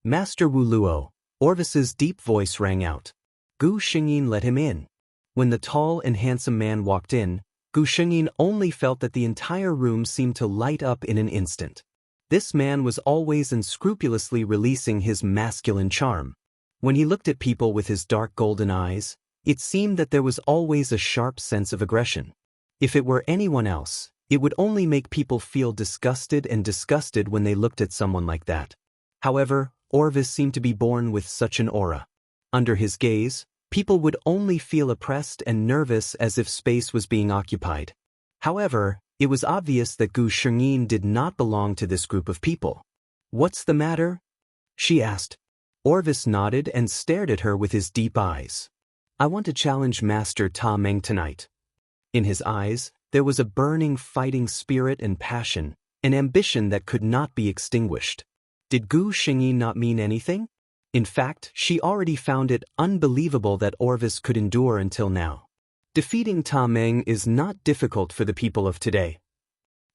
Master Wu Luo, Orvis's deep voice rang out. Gu Shengyin let him in. When the tall and handsome man walked in, Gu Shengyin only felt that the entire room seemed to light up in an instant. This man was always unscrupulously releasing his masculine charm. When he looked at people with his dark golden eyes, It seemed that there was always a sharp sense of aggression. If it were anyone else, it would only make people feel disgusted when they looked at someone like that. However, Orvis seemed to be born with such an aura. Under his gaze, people would only feel oppressed and nervous as if space was being occupied. However, it was obvious that Gu Shengyin did not belong to this group of people. "What's the matter?" she asked. Orvis nodded and stared at her with his deep eyes. "I want to challenge Master Ta Meng tonight." In his eyes, there was a burning fighting spirit and passion, an ambition that could not be extinguished. Did Gu Shengyin not mean anything? In fact, she already found it unbelievable that Orvis could endure until now. Defeating Ta Meng is not difficult for the people of today.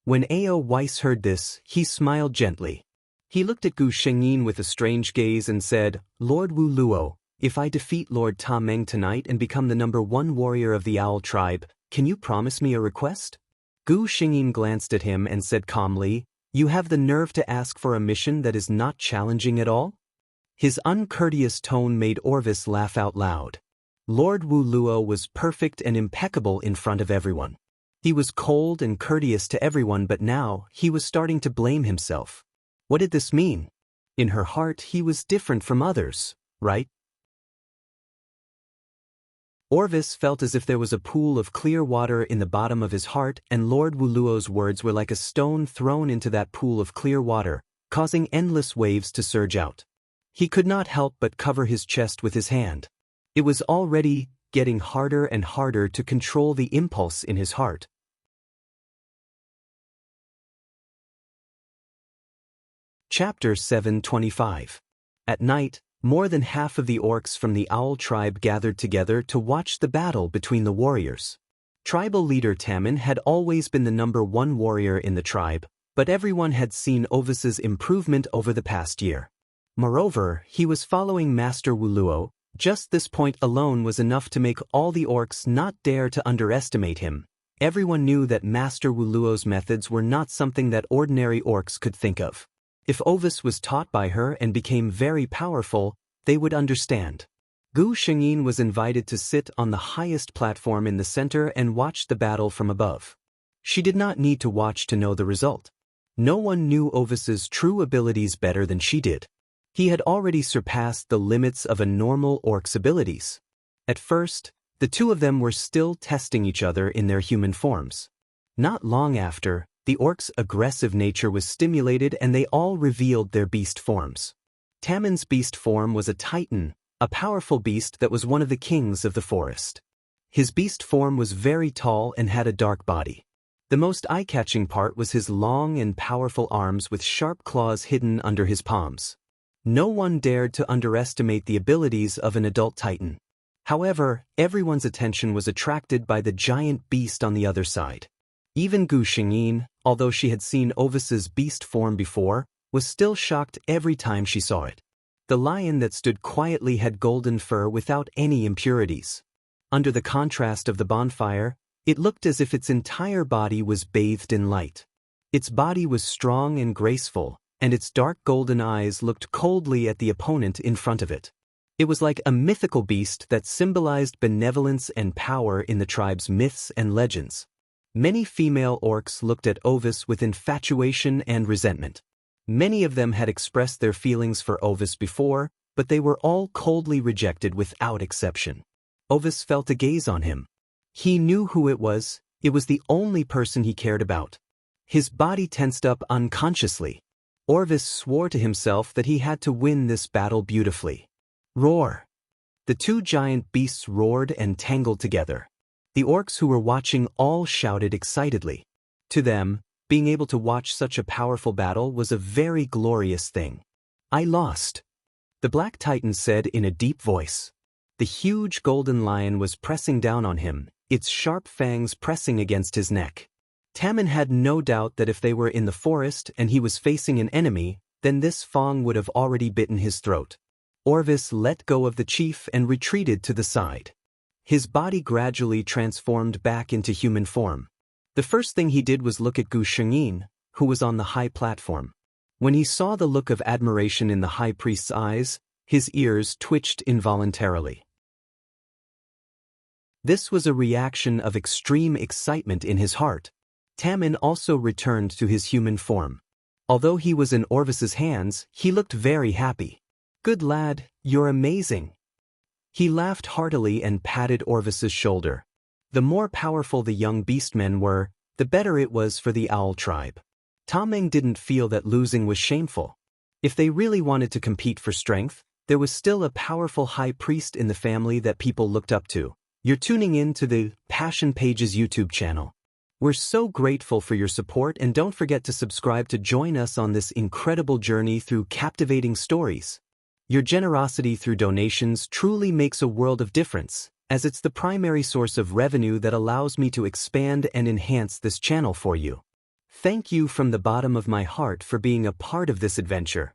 When Ao Weiss heard this, he smiled gently. He looked at Gu Shengyin with a strange gaze and said, "Lord Wu Luo, if I defeat Lord Ta Meng tonight and become the #1 warrior of the Owl tribe, can you promise me a request?" Gu Shengyin glanced at him and said calmly, "You have the nerve to ask for a mission that is not challenging at all?" His uncourteous tone made Orvis laugh out loud. Lord Wu Luo was perfect and impeccable in front of everyone. He was cold and courteous to everyone, but now he was starting to blame himself. What did this mean? In her heart, he was different from others, right? Orvis felt as if there was a pool of clear water in the bottom of his heart, and Lord Wu Luo's words were like a stone thrown into that pool of clear water, causing endless waves to surge out. He could not help but cover his chest with his hand. It was already getting harder and harder to control the impulse in his heart. Chapter 725. At night, more than half of the orcs from the Owl tribe gathered together to watch the battle between the warriors. Tribal leader Tamin had always been the #1 warrior in the tribe, but everyone had seen Ovis's improvement over the past year. Moreover, he was following Master Wu Luo. Just this point alone was enough to make all the orcs not dare to underestimate him. Everyone knew that Master Wu Luo's methods were not something that ordinary orcs could think of. If Ovis was taught by her and became very powerful, they would understand. Gu Shengyin was invited to sit on the highest platform in the center and watch the battle from above. She did not need to watch to know the result. No one knew Ovis's true abilities better than she did. He had already surpassed the limits of a normal orc's abilities. At first, the two of them were still testing each other in their human forms. Not long after, the orc's aggressive nature was stimulated and they all revealed their beast forms. Tamin's beast form was a titan, a powerful beast that was one of the kings of the forest. His beast form was very tall and had a dark body. The most eye-catching part was his long and powerful arms with sharp claws hidden under his palms. No one dared to underestimate the abilities of an adult titan. However, everyone's attention was attracted by the giant beast on the other side. Even Gu Shengyin, although she had seen Ovis's beast form before, was still shocked every time she saw it. The lion that stood quietly had golden fur without any impurities. Under the contrast of the bonfire, it looked as if its entire body was bathed in light. Its body was strong and graceful, and its dark golden eyes looked coldly at the opponent in front of it. It was like a mythical beast that symbolized benevolence and power in the tribe's myths and legends. Many female orcs looked at Ovis with infatuation and resentment. Many of them had expressed their feelings for Ovis before, but they were all coldly rejected without exception. Ovis felt a gaze on him. He knew who it was the only person he cared about. His body tensed up unconsciously. Orvis swore to himself that he had to win this battle beautifully. Roar! The two giant beasts roared and tangled together. The orcs who were watching all shouted excitedly. To them, being able to watch such a powerful battle was a very glorious thing. "I lost," the Black Titan said in a deep voice. The huge golden lion was pressing down on him, its sharp fangs pressing against his neck. Tamin had no doubt that if they were in the forest and he was facing an enemy, then this Fong would have already bitten his throat. Orvis let go of the chief and retreated to the side. His body gradually transformed back into human form. The first thing he did was look at Gu Shengyin, who was on the high platform. When he saw the look of admiration in the high priest's eyes, his ears twitched involuntarily. This was a reaction of extreme excitement in his heart. Tamin also returned to his human form. Although he was in Orvis's hands, he looked very happy. "Good lad, you're amazing." He laughed heartily and patted Orvis's shoulder. The more powerful the young beastmen were, the better it was for the owl tribe. Taming didn't feel that losing was shameful. If they really wanted to compete for strength, there was still a powerful high priest in the family that people looked up to. You're tuning in to the Passion Pages YouTube channel. We're so grateful for your support, and don't forget to subscribe to join us on this incredible journey through captivating stories. Your generosity through donations truly makes a world of difference, as it's the primary source of revenue that allows me to expand and enhance this channel for you. Thank you from the bottom of my heart for being a part of this adventure.